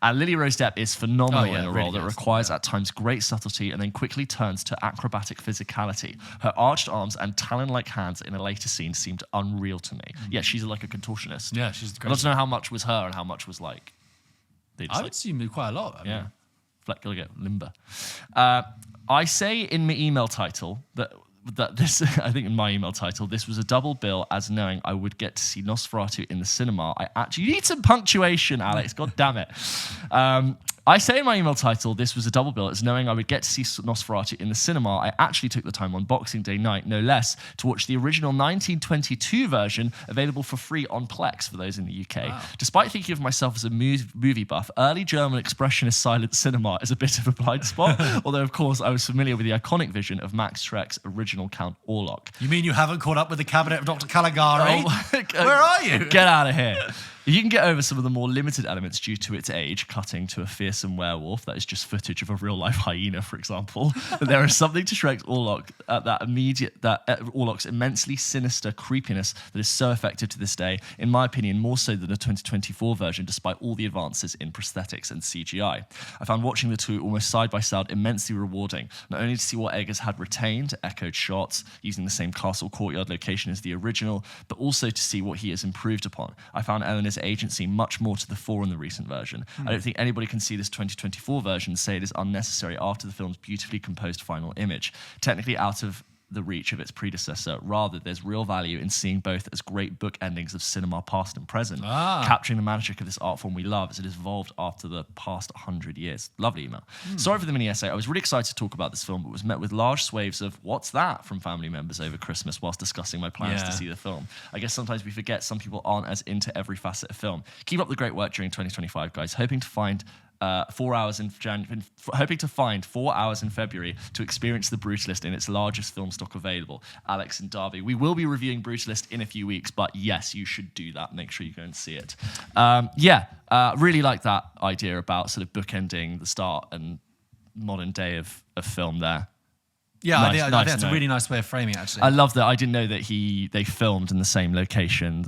And Lily Rose Depp is phenomenal in a role that requires at times great subtlety and then quickly turns to acrobatic physicality. Her arched arms and talon-like hands in a later scene seemed unreal to me. Yeah, she's like a contortionist. Yeah, she's great. I'd love to know how much was her and how much was I would assume quite a lot. I mean. Fleck, you'll get limber. I say in my email title that this, I think in my email title, this was a double bill as knowing I would get to see Nosferatu in the cinema. You need some punctuation, Alex. God damn it. I say in my email title, this was a double bill as knowing I would get to see Nosferatu in the cinema. I actually took the time on Boxing Day night, no less, to watch the original 1922 version available for free on Plex for those in the UK. Wow. Despite thinking of myself as a movie buff, early German expressionist silent cinema is a bit of a blind spot, although of course I was familiar with the iconic vision of Max Schreck's original Count Orlok. You mean you haven't caught up with the cabinet of Dr. Caligari? Where are you? Get out of here. You can get over some of the more limited elements due to its age, cutting to a fearsome werewolf that is just footage of a real-life hyena, for example. But there is something to Schreck's Orlok, Orlok's immensely sinister creepiness that is so effective to this day, in my opinion, more so than the 2024 version, despite all the advances in prosthetics and CGI. I found watching the two almost side by side immensely rewarding, not only to see what Eggers had retained, echoed shots, using the same castle courtyard location as the original, but also to see what he has improved upon. I found Eleanor's agency much more to the fore in the recent version. I don't think anybody can see this 2024 version and say it is unnecessary after the film's beautifully composed final image. Technically out of the reach of its predecessor. Rather, there's real value in seeing both as great book endings of cinema past and present, capturing the magic of this art form we love as it has evolved after the past 100 years. Lovely email. Sorry for the mini essay. I was really excited to talk about this film, but was met with large swaves of "what's that?" from family members over Christmas whilst discussing my plans to see the film. I guess sometimes we forget some people aren't as into every facet of film. Keep up the great work during 2025, guys. Hoping to find 4 hours in January, hoping to find 4 hours in February to experience The Brutalist in its largest film stock available. Alex and Darby. We will be reviewing Brutalist in a few weeks, but yes, you should do that. Make sure you go and see it. Really like that idea about sort of bookending the start and modern day of film there. Yeah, I think that's a really nice way of framing it, actually. I love that. I didn't know that they filmed in the same location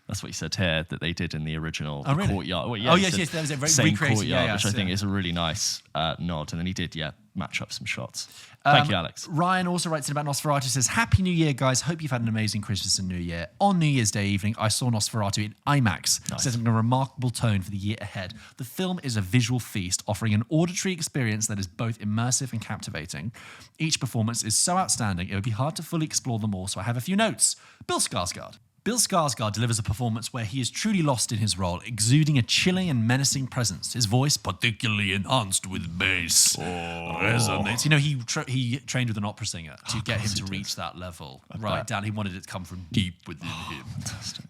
that's what he said here, that they did in the original courtyard. Well, yes, there was a very same recreated courtyard, which I think is a really nice nod. And then he did, match up some shots. Thank you, Alex. Ryan also writes in about Nosferatu, says, Happy New Year, guys. Hope you've had an amazing Christmas and New Year. On New Year's Day evening, I saw Nosferatu in IMAX, setting a remarkable tone for the year ahead. The film is a visual feast, offering an auditory experience that is both immersive and captivating. Each performance is so outstanding, it would be hard to fully explore them all, so I have a few notes. Bill Skarsgård. Bill Skarsgård delivers a performance where he is truly lost in his role, exuding a chilling and menacing presence. His voice, particularly enhanced with bass, resonates. You know, he trained with an opera singer to get him to reach that level. Down. He wanted it to come from deep within him. Fantastic.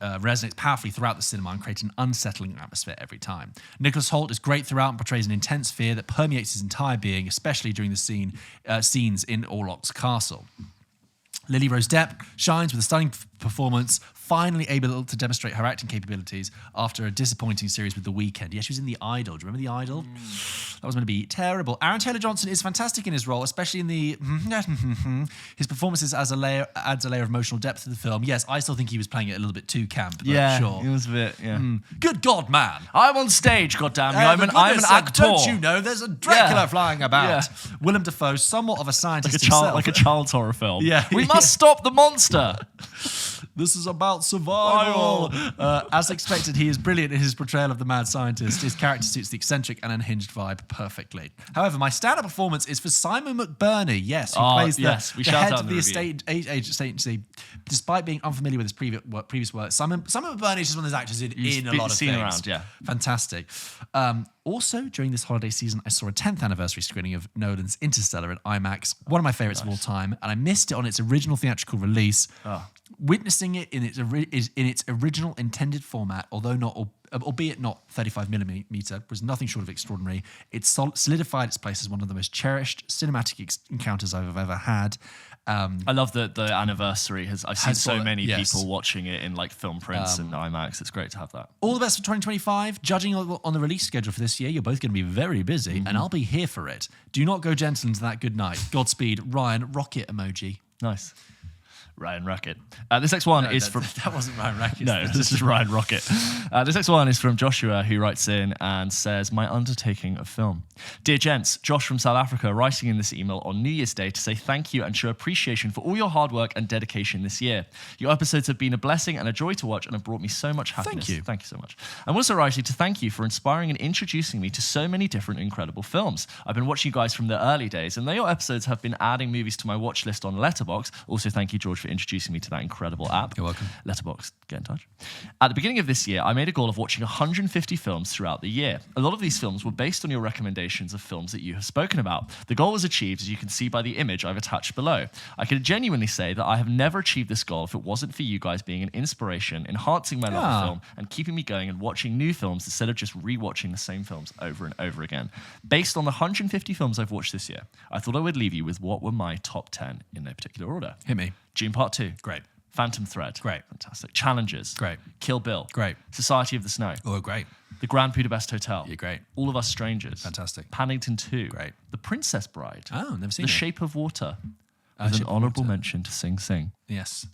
Resonates powerfully throughout the cinema and creates an unsettling atmosphere every time. Nicholas Hoult is great throughout and portrays an intense fear that permeates his entire being, especially during the scenes in Orlok's castle. Lily Rose Depp shines with a stunning performance, finally able to demonstrate her acting capabilities after a disappointing series with The Weeknd. Yeah, she was in The Idol. Do you remember The Idol? That was going to be terrible. Aaron Taylor-Johnson is fantastic in his role, especially in the... His performances adds a layer of emotional depth to the film. Yes, I still think he was playing it a little bit too camp. But sure. It was a bit, Good God, man. I'm on stage, goddammit. I'm an actor. Don't you know there's a Dracula flying about? Yeah. Willem Dafoe, somewhat of a scientist like a child's horror film. Yeah. We must stop the monster. This is about survival. As expected, he is brilliant in his portrayal of the mad scientist. His character suits the eccentric and unhinged vibe perfectly. However, my stand-up performance is for Simon McBurney. Yes, who plays the head of the estate agency. Despite being unfamiliar with his previous work, Simon McBurney is just one of those actors in a lot of things. Around, yeah. Fantastic. Also, during this holiday season, I saw a 10th anniversary screening of Nolan's Interstellar in IMAX, one of my favourites of all time, and I missed it on its original theatrical release. Witnessing it in its original intended format, albeit not 35mm, was nothing short of extraordinary. It solidified its place as one of the most cherished cinematic encounters I've ever had. I love that the anniversary I've seen so many people watching it in like film prints and IMAX. It's great to have that. All the best for 2025. Judging on the release schedule for this year, you're both going to be very busy, and I'll be here for it. Do not go gentle into that good night. Godspeed, Ryan. Rocket emoji. Nice. Ryan Rocket. This next one is from... That wasn't Ryan Rocket. No, this is Ryan Rocket. This next one is from Joshua, who writes in and says, My undertaking of film. Dear gents, Josh from South Africa writing in this email on New Year's Day to say thank you and show appreciation for all your hard work and dedication this year. Your episodes have been a blessing and a joy to watch and have brought me so much happiness. Thank you so much. I'm also writing to thank you for inspiring and introducing me to so many different incredible films. I've been watching you guys from the early days, and your episodes have been adding movies to my watch list on Letterboxd. Also, thank you, George, for introducing me to that incredible app. You're welcome. Letterboxd, get in touch. At the beginning of this year, I made a goal of watching 150 films throughout the year. A lot of these films were based on your recommendations of films that you have spoken about. The goal was achieved, as you can see by the image I've attached below. I can genuinely say that I have never achieved this goal if it wasn't for you guys being an inspiration, enhancing my love of film, and keeping me going and watching new films instead of just rewatching the same films over and over again. Based on the 150 films I've watched this year, I thought I would leave you with what were my top 10 in no particular order. Hit me. Dune Part 2. Great. Phantom Thread. Great. Fantastic. Challengers. Great. Kill Bill. Great. Society of the Snow. Oh, great. The Grand Budapest Hotel. Yeah, great. All of Us Strangers. Fantastic. Paddington 2. Great. The Princess Bride. Oh, never seen The it. Shape of Water. With an honourable mention to Sing Sing. Yes.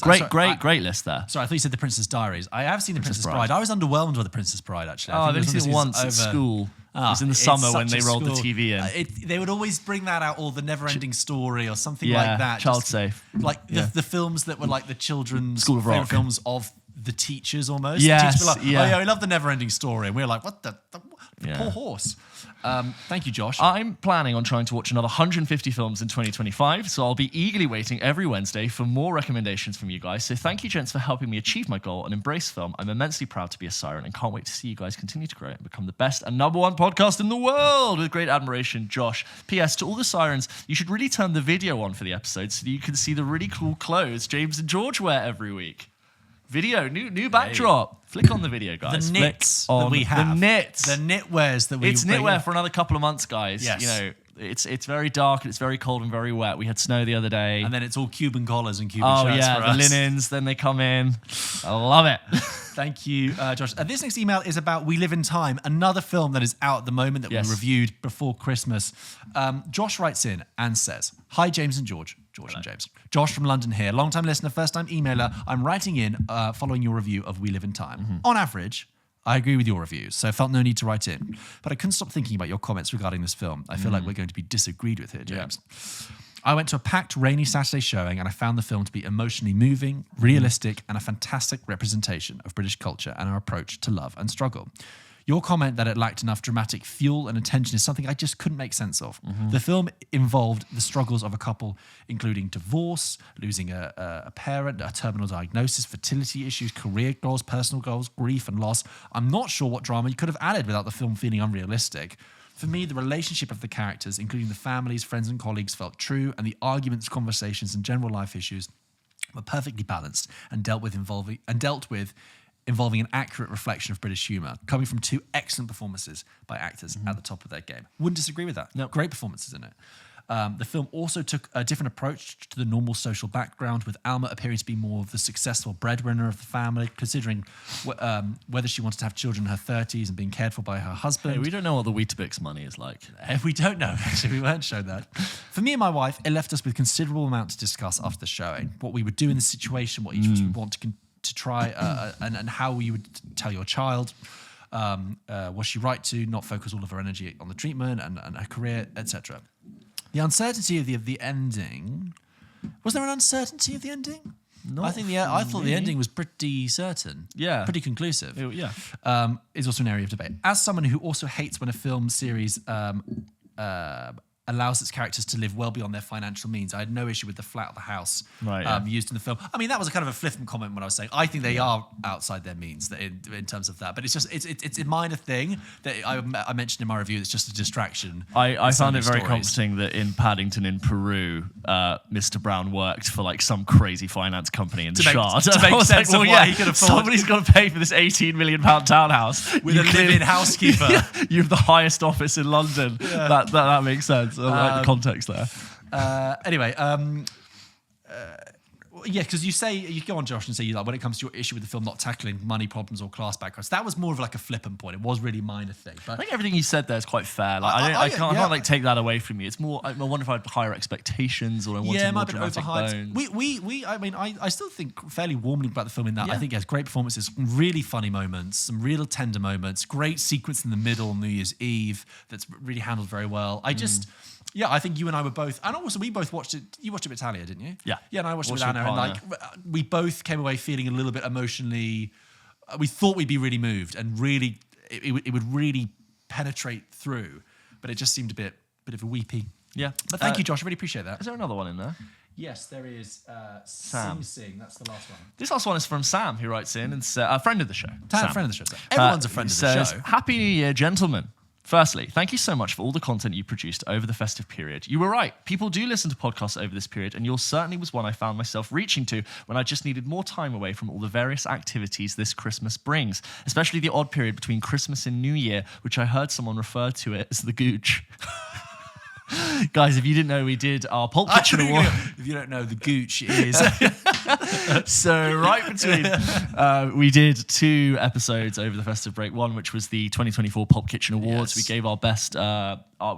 Great list there. Sorry, I thought you said The Princess Diaries. I have seen The Princess Bride. I was underwhelmed by The Princess Bride, actually. I've only seen it once at school. It was in the summer when they rolled the TV in. They would always bring that out, or The Never-Ending Story, or something like that. Child safe. Like the films that were like the children's School of Rock films of the teachers almost. Yes, the teachers were like, oh yeah, we love The Never-Ending Story. And we were like, what the poor horse. Thank you, Josh. I'm planning on trying to watch another 150 films in 2025, so I'll be eagerly waiting every Wednesday for more recommendations from you guys. So thank you, gents, for helping me achieve my goal and embrace film. I'm immensely proud to be a siren and can't wait to see you guys continue to grow and become the best and #1 podcast in the world. With great admiration, Josh. P.S. to all the sirens, you should really turn the video on for the episode so that you can see the really cool clothes James and George wear every week. Video, new backdrop. Flick on the video, guys. The knits that we have. The knits. The knitwears that we... It's knitwear for another couple of months, guys. Yes. You know, it's very dark and it's very cold and very wet. We had snow the other day. And then it's all Cuban collars and Cuban shirts for the us. linens, then they come in. I love it. Thank you, Josh. This next email is about We Live in Time, another film that is out at the moment that we reviewed before Christmas. Josh writes in and says, "Hi, James and George." George and James. Josh from London here. Long-time listener, first-time emailer. I'm writing in following your review of We Live in Time. On average, I agree with your reviews, so I felt no need to write in. But I couldn't stop thinking about your comments regarding this film. I feel like we're going to be disagreed with here, James. Yeah. I went to a packed, rainy Saturday showing and I found the film to be emotionally moving, realistic, and a fantastic representation of British culture and our approach to love and struggle. Your comment that it lacked enough dramatic fuel and attention is something I just couldn't make sense of. The film involved the struggles of a couple, including divorce, losing a parent, a terminal diagnosis, fertility issues, career goals, personal goals, grief and loss. I'm not sure what drama you could have added without the film feeling unrealistic. For me, the relationship of the characters, including the families, friends and colleagues, felt true, and the arguments, conversations and general life issues were perfectly balanced and dealt with involving an accurate reflection of British humour, coming from two excellent performances by actors at the top of their game. Wouldn't disagree with that. No, great performances in it. The film also took a different approach to the normal social background, with Alma appearing to be more of the successful breadwinner of the family, considering whether she wanted to have children in her 30s and being cared for by her husband. Hey, we don't know what the Weetabix money is like. We don't know, actually. We weren't shown that. For me and my wife, it left us with considerable amount to discuss after the showing. What we would do in the situation, what each of us would want to try, and how we would tell your child. Was she right to not focus all of her energy on the treatment and her career, etc.? The uncertainty of the ending. Was there an uncertainty of the ending? I thought the ending was pretty certain. Yeah. Pretty conclusive. Yeah. Is also an area of debate. As someone who also hates when a film series allows its characters to live well beyond their financial means, I had no issue with the flat of the house used in the film. I mean, that was a kind of a flippant comment when I was saying I think they are outside their means in terms of that. But it's a minor thing that I mentioned in my review. It's just a distraction. I found it very comforting that in Paddington in Peru, Mr. Brown worked for like some crazy finance company in the Shard. To make sense of what he could afford. Somebody's got to pay for this £18 million townhouse with a live-in housekeeper. You have the highest office in London. Yeah. That makes sense. I like the context there. Anyway, because you go on, Josh, and say when it comes to your issue with the film not tackling money problems or class backgrounds, that was more of like a flippant point. It was really a minor thing. But I think everything you said there is quite fair. Like, I can't like take that away from you. It's more. I wonder if I had higher expectations or I wanted more dramatic bones. I still think fairly warmly about the film in that I think it has great performances, really funny moments, some real tender moments, great sequence in the middle, New Year's Eve, that's really handled very well. I think you and I were both, and also we both watched it. You watched it with Talia, didn't you? Yeah. Yeah, and I watched it with Anna, and we both came away feeling a little bit emotionally. We thought we'd be really moved, and really, it would really penetrate through, but it just seemed a bit of a weepy. Yeah. But thank you, Josh. I really appreciate that. Is there another one in there? Yes, there is. Sam. Sing. That's the last one. This last one is from Sam, who writes in and says, a friend of the show. Sam. Friend of the show. Everyone's a friend of the show. Happy New Year, gentlemen. Firstly, thank you so much for all the content you produced over the festive period. You were right. People do listen to podcasts over this period, and yours certainly was one I found myself reaching to when I just needed more time away from all the various activities this Christmas brings, especially the odd period between Christmas and New Year, which I heard someone refer to it as the gooch. Guys, if you didn't know, we did our Pulp Kitchen Award. If you don't know, the gooch is... So right between, we did 2 episodes over the festive break. One, which was the 2024 Pulp Kitchen Awards. Yes. We gave our best,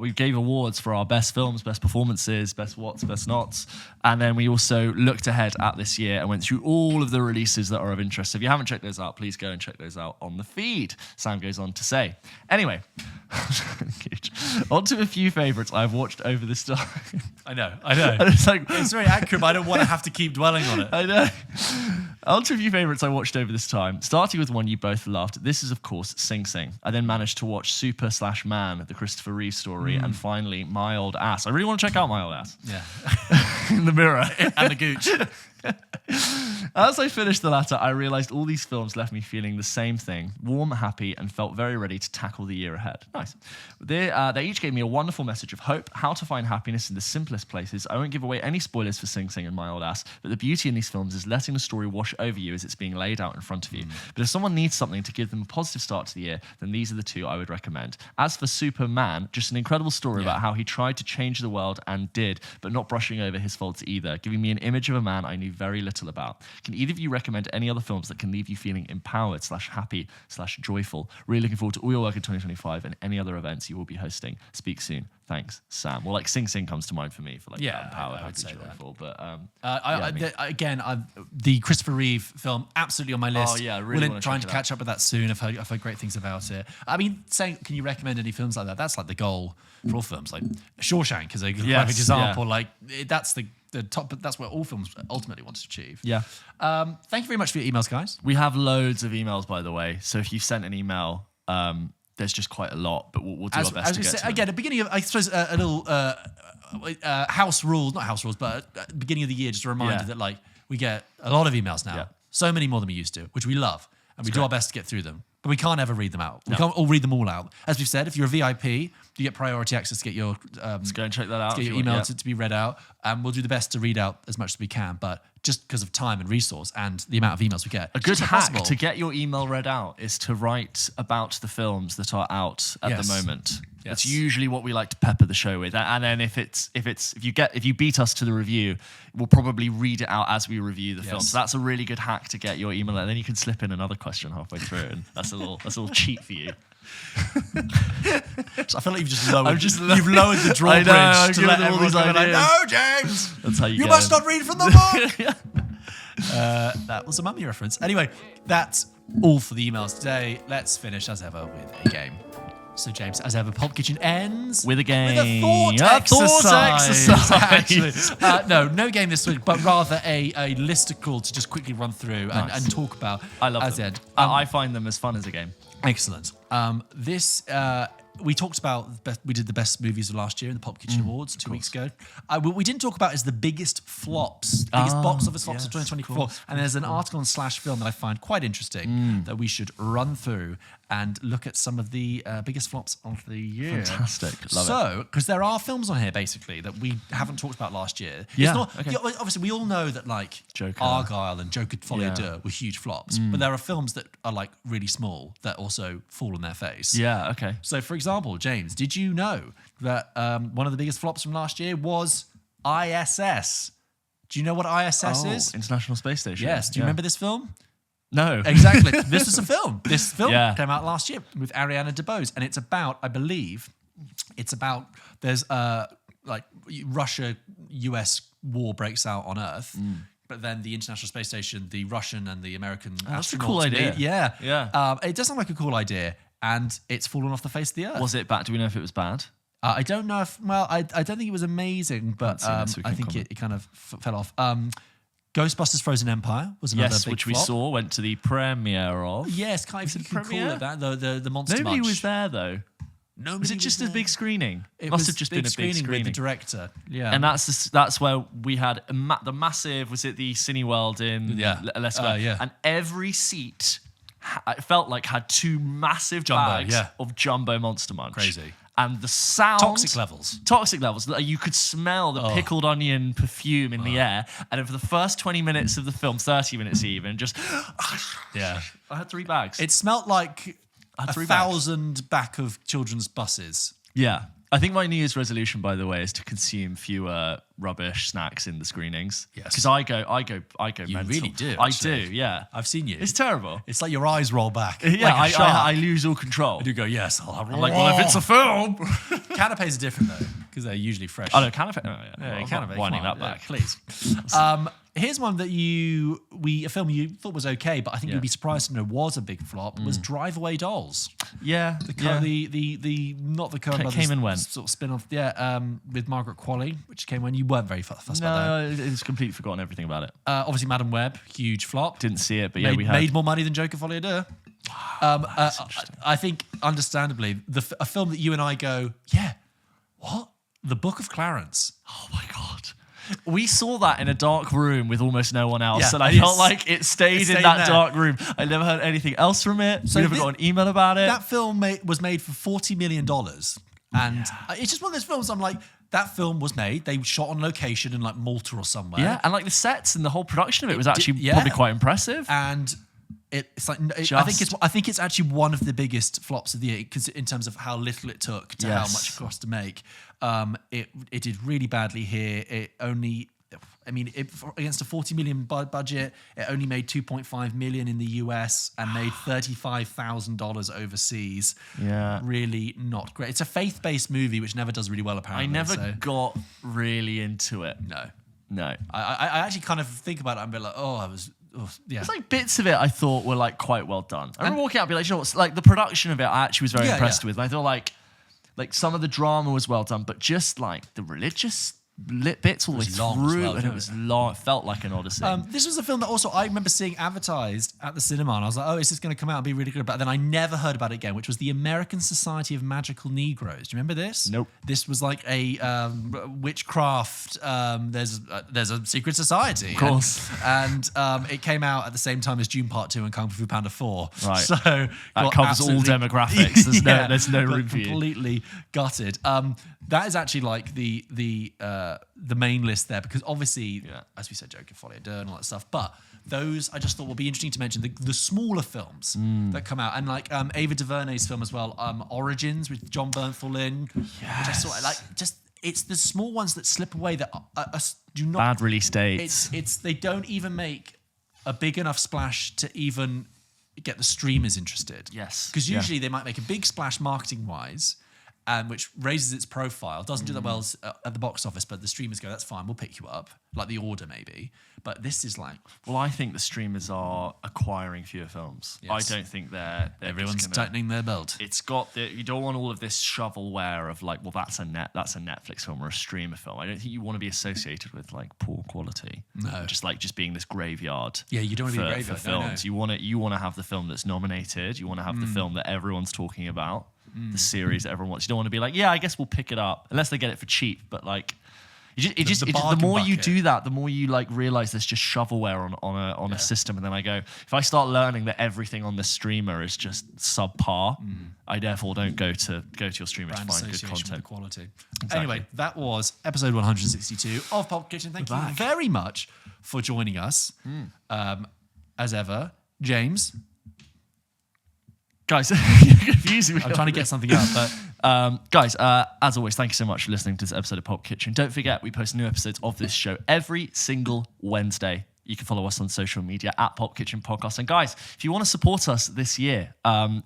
we gave awards for our best films, best performances, best whats, best nots. And then we also looked ahead at this year and went through all of the releases that are of interest. So if you haven't checked those out, please go and check those out on the feed. Sam goes on to say. Anyway, on to a few favourites I've watched over this time. I know. It's very accurate, but I don't want to have to keep dwelling on it. I know. On to a few favourites I watched over this time, starting with one you both loved. This is, of course, Sing Sing. I then managed to watch Super/Man, the Christopher Reeve story, and finally, My Old Ass. I really want to check out My Old Ass. Yeah. In the mirror. And the gooch. As I finished the latter, I realised all these films left me feeling the same thing, warm, happy, and felt very ready to tackle the year ahead. Nice. They each gave me a wonderful message of hope, how to find happiness in the simplest places. I won't give away any spoilers for Sing Sing and My Old Ass, but the beauty in these films is letting the story wash over you as it's being laid out in front of you. But if someone needs something to give them a positive start to the year, then these are the two I would recommend. As for Superman, just an incredible story about how he tried to change the world and did, but not brushing over his faults either, giving me an image of a man I knew very little about. Can either of you recommend any other films that can leave you feeling empowered / happy / joyful? Really looking forward to all your work in 2025 and any other events you will be hosting. Speak soon. Thanks, Sam. Well, like Sing Sing comes to mind for me for like empowered, happy, joyful. But the Christopher Reeve film absolutely on my list. Oh yeah, really trying to catch up with that soon. I've heard great things about it. I mean, saying can you recommend any films like that? That's like the goal for all films. Like Shawshank is a perfect example. Yeah. Like that's the top. That's what all films ultimately want to achieve. Yeah. Thank you very much for your emails, guys. We have loads of emails, by the way. So if you sent an email, there's just quite a lot, but we'll do our best to get to them. Again, at the beginning of, I suppose, a little house rules, not house rules, but at the beginning of the year, just a reminder that like we get a lot of emails now. Yeah. So many more than we used to, which we love. And we do our best to get through them. But we can't ever read them out. We can't all read them all out. As we've said, if you're a VIP, you get priority access to get your let's go and check that out. To get your email to be read out. And we'll do the best to read out as much as we can. But just because of time and resource and the amount of emails we get. A good hack to get your email read out is to write about the films that are out at the moment. That's usually what we like to pepper the show with. And then if you beat us to the review, we'll probably read it out as we review the film. So that's a really good hack to get your email. And then you can slip in another question halfway through, and that's a little cheat for you. So I feel like you've lowered the drawbridge to let everyone go like, no, James, that's how you must not read from the book. That was a Mummy reference. Anyway, that's all for the emails today. Let's finish as ever with a game. So, James, as ever, Pulp Kitchen ends with a game. With a thought exercise. Actually. No game this week, but rather a listicle to just quickly run through and talk about. I love them. I find them as fun as a game. Excellent. We talked about we did the best movies of last year in the Pulp Kitchen Awards 2 weeks ago. What we didn't talk about is the biggest flops, biggest box office flops of 2024. And there's an article on Slash Film that I find quite interesting that we should run through and look at some of the biggest flops of the year. Fantastic. Love it. So, because there are films on here basically that we haven't talked about last year. Yeah. Obviously, we all know that like Joker. Argyle and Joker Folie à Deux were huge flops, but there are films that are like really small that also fall on their face. Yeah. Okay. So, for example, James, did you know that one of the biggest flops from last year was ISS? Do you know what ISS is? International Space Station. Yes. Do you remember this film? No. Exactly. This was a film. This film came out last year with Ariana DeBose, and it's about, I believe, there's like Russia-US war breaks out on Earth. But then the International Space Station, the Russian and the American astronauts. That's a cool idea. Yeah. It does sound like a cool idea. And it's fallen off the face of the earth. Was it bad? Do we know if it was bad? I don't know if... Well, I don't think it was amazing, but I think it kind of fell off. Ghostbusters Frozen Empire was another big which flop. we saw, went to the premiere of. Yes, can't even call it that. The Monster Nobody Munch. was there, though. Nobody was it just a big screening? It must have just been a big screening with the director. Yeah, and that's where we had the massive. Was it the Cineworld in Leicester? And every seat, it felt like had two massive bags of Jumbo Monster Munch. Crazy. And the sound... Toxic levels. You could smell the pickled onion perfume in the air. And then for the first 20 minutes of the film, 30 minutes even, just... I had 3 bags. It smelt like 1,000 back of children's buses. Yeah. I think my New Year's resolution, by the way, is to consume fewer rubbish snacks in the screenings. Yes. Because I go You mental. really do, I actually. do, yeah. I've seen you. It's terrible. It's like your eyes roll back. Yeah, like a shark. I lose all control. And you go, yes. I'm like, well, if it's a film. Canapes are different, though, because they're usually fresh. Oh, no, canapé. Oh, Yeah, canapé. Winding that back. Please. Here's one that a film you thought was okay, but I think you'd be surprised to know was a big flop, was Drive Away Dolls. Yeah. The not the Coen Brothers came and went. sort of spin-off, with Margaret Qualley, which came when you weren't very fussed about that. No, it's completely forgotten everything about it. Obviously, Madam Web, huge flop. Didn't see it, but we made more money than Joker Folie à Deux. I think, understandably, a film that you and I go, what? The Book of Clarence. Oh my God. We saw that in a dark room with almost no one else, and I Yes. felt like it stayed in that dark room. I never heard anything else from it. So we never got an email about it. That film was made for $40 million. And it's just one of those films I'm like, that film was made. They shot on location in like Malta or somewhere. Yeah, and like the sets and the whole production of it was actually probably quite impressive. And it's like I think it's actually one of the biggest flops of the year because in terms of how little it took to how much it cost to make. It did really badly here. It only, against a $40 million budget, it only made $2.5 million in the US and made $35,000 overseas. Yeah, really not great. It's a faith-based movie which never does really well. Apparently, I never got really into it. No. I actually kind of think about it and be like, It's like bits of it I thought were like quite well done. I remember walking out and be like, you know what's like the production of it I actually was very impressed with. And I thought like some of the drama was well done, but just like the religious lit bits all the way through, and it was long. It felt like an odyssey. This was a film that also I remember seeing advertised at the cinema, and I was like, "Oh, is this going to come out and be really good?" But then I never heard about it again, which was the American Society of Magical Negroes. Do you remember this? Nope. This was like a witchcraft. There's a secret society, of course, and it came out at the same time as Dune Part 2 and Kung Fu Panda 4. Right. So that covers all demographics. There's no room for you. Completely gutted. That is actually like the main list there because obviously, as we said, Joker, Folie à Deux and all that stuff. But those I just thought would be interesting to mention the smaller films that come out, and like Ava DuVernay's film as well, Origins with John Bernthal in, which I saw. Like just it's the small ones that slip away that do not bad release dates. It's they don't even make a big enough splash to even get the streamers interested. Yes, because usually they might make a big splash marketing wise. Which raises its profile, doesn't do that well at the box office, but the streamers go, that's fine, we'll pick you up, like The Order maybe. But this is like... Well, I think the streamers are acquiring fewer films. Yes. I don't think they're everyone's tightening their belt. It's got you don't want all of this shovelware of like, well, that's a Netflix film or a streamer film. I don't think you want to be associated with like poor quality. No, just being this graveyard. Yeah, you don't want to be a graveyard for films. No. You want to have the film that's nominated. You want to have the film that everyone's talking about. The series that everyone wants. You don't want to be like, yeah, I guess we'll pick it up unless they get it for cheap. But like, the more you do that, the more you like realize there's just shovelware on a system. And then I go, if I start learning that everything on this streamer is just subpar, I therefore don't go to your streamer to find good content. With the quality. Exactly. Anyway, that was episode 162 of Pulp Kitchen. Thank you very much for joining us. As ever, James. Guys, you're confusing me. I'm trying to get something out, but guys, as always, thank you so much for listening to this episode of Pulp Kitchen. Don't forget, we post new episodes of this show every single Wednesday. You can follow us on social media at Pulp Kitchen Podcast. And guys, if you want to support us this year,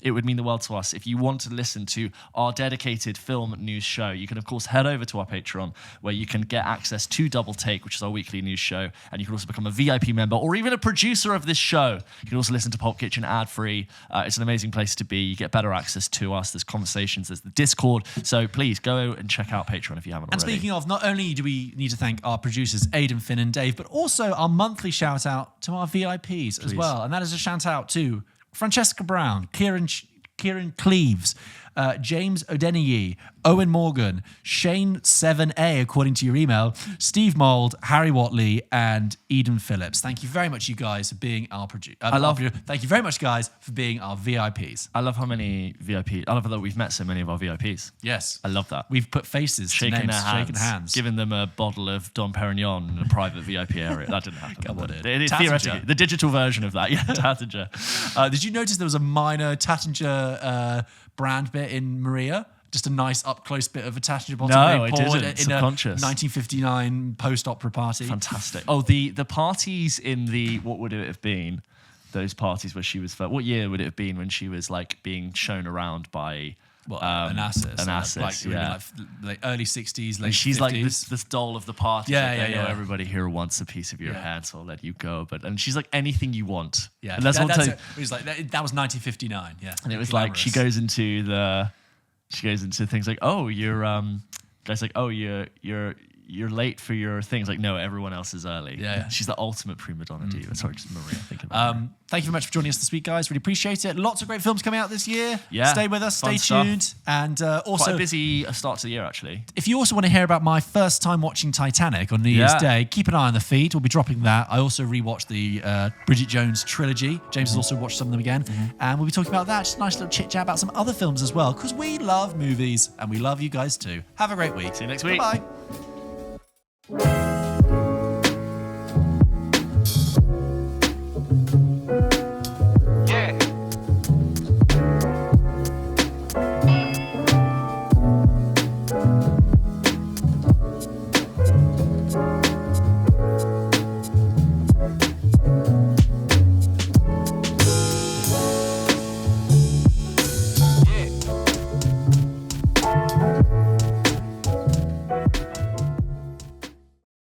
it would mean the world to us. If you want to listen to our dedicated film news show, you can, of course, head over to our Patreon where you can get access to Double Take, which is our weekly news show. And you can also become a VIP member or even a producer of this show. You can also listen to Pulp Kitchen ad-free. It's an amazing place to be. You get better access to us. There's conversations. There's the Discord. So please go and check out Patreon if you haven't already. And speaking of, not only do we need to thank our producers, Aidan, Finn and Dave, but also our monthly shout out to our VIPs as well. And that is a shout out to Francesca Brown, Kieran Cleaves, James Odeniyi, Owen Morgan, Shane 7A, according to your email, Steve Mould, Harry Watley, and Eden Phillips. Thank you very much, you guys, for being our producer. Thank you very much, guys, for being our VIPs. I love how many VIPs. I love that we've met so many of our VIPs. Yes, I love that. We've put faces to names, shaking hands, giving them a bottle of Dom Perignon in a private VIP area. That didn't happen. Come on, theoretically, the digital version of that. Yeah, Tattinger. Did you notice there was a minor Tattinger brand bit in Maria? Just a nice up-close bit of a Tattinger bottle. No, I didn't. Subconscious. A 1959 post-opera party. Fantastic. Oh, the parties in the, what would it have been? Those parties where she was, what year would it have been when she was like being shown around by... Onassis, like early 60s, late she's 50s. like this doll of the party. Yeah. Everybody here wants a piece of your hand, so I'll let you go. And she's like, anything you want. Yeah, and it was like that was 1959. Yeah, and it was like she goes into things like, oh, you're guys like, oh, you're you're late for your things. Like, no, everyone else is early. Yeah. She's the ultimate prima donna diva. Sorry, just Maria thinking about her. Thank you very much for joining us this week, guys. Really appreciate it. Lots of great films coming out this year. Yeah. Stay with us. Stay Fun tuned. stuff. And also, quite a busy start to the year, actually. if you also want to hear about my first time watching Titanic on New Year's Day, keep an eye on the feed. We'll be dropping that. I also rewatched the Bridget Jones trilogy. James has also watched some of them again. And we'll be talking about that. Just a nice little chit-chat about some other films as well, because we love movies and we love you guys too. Have a great week. See you next week. Bye.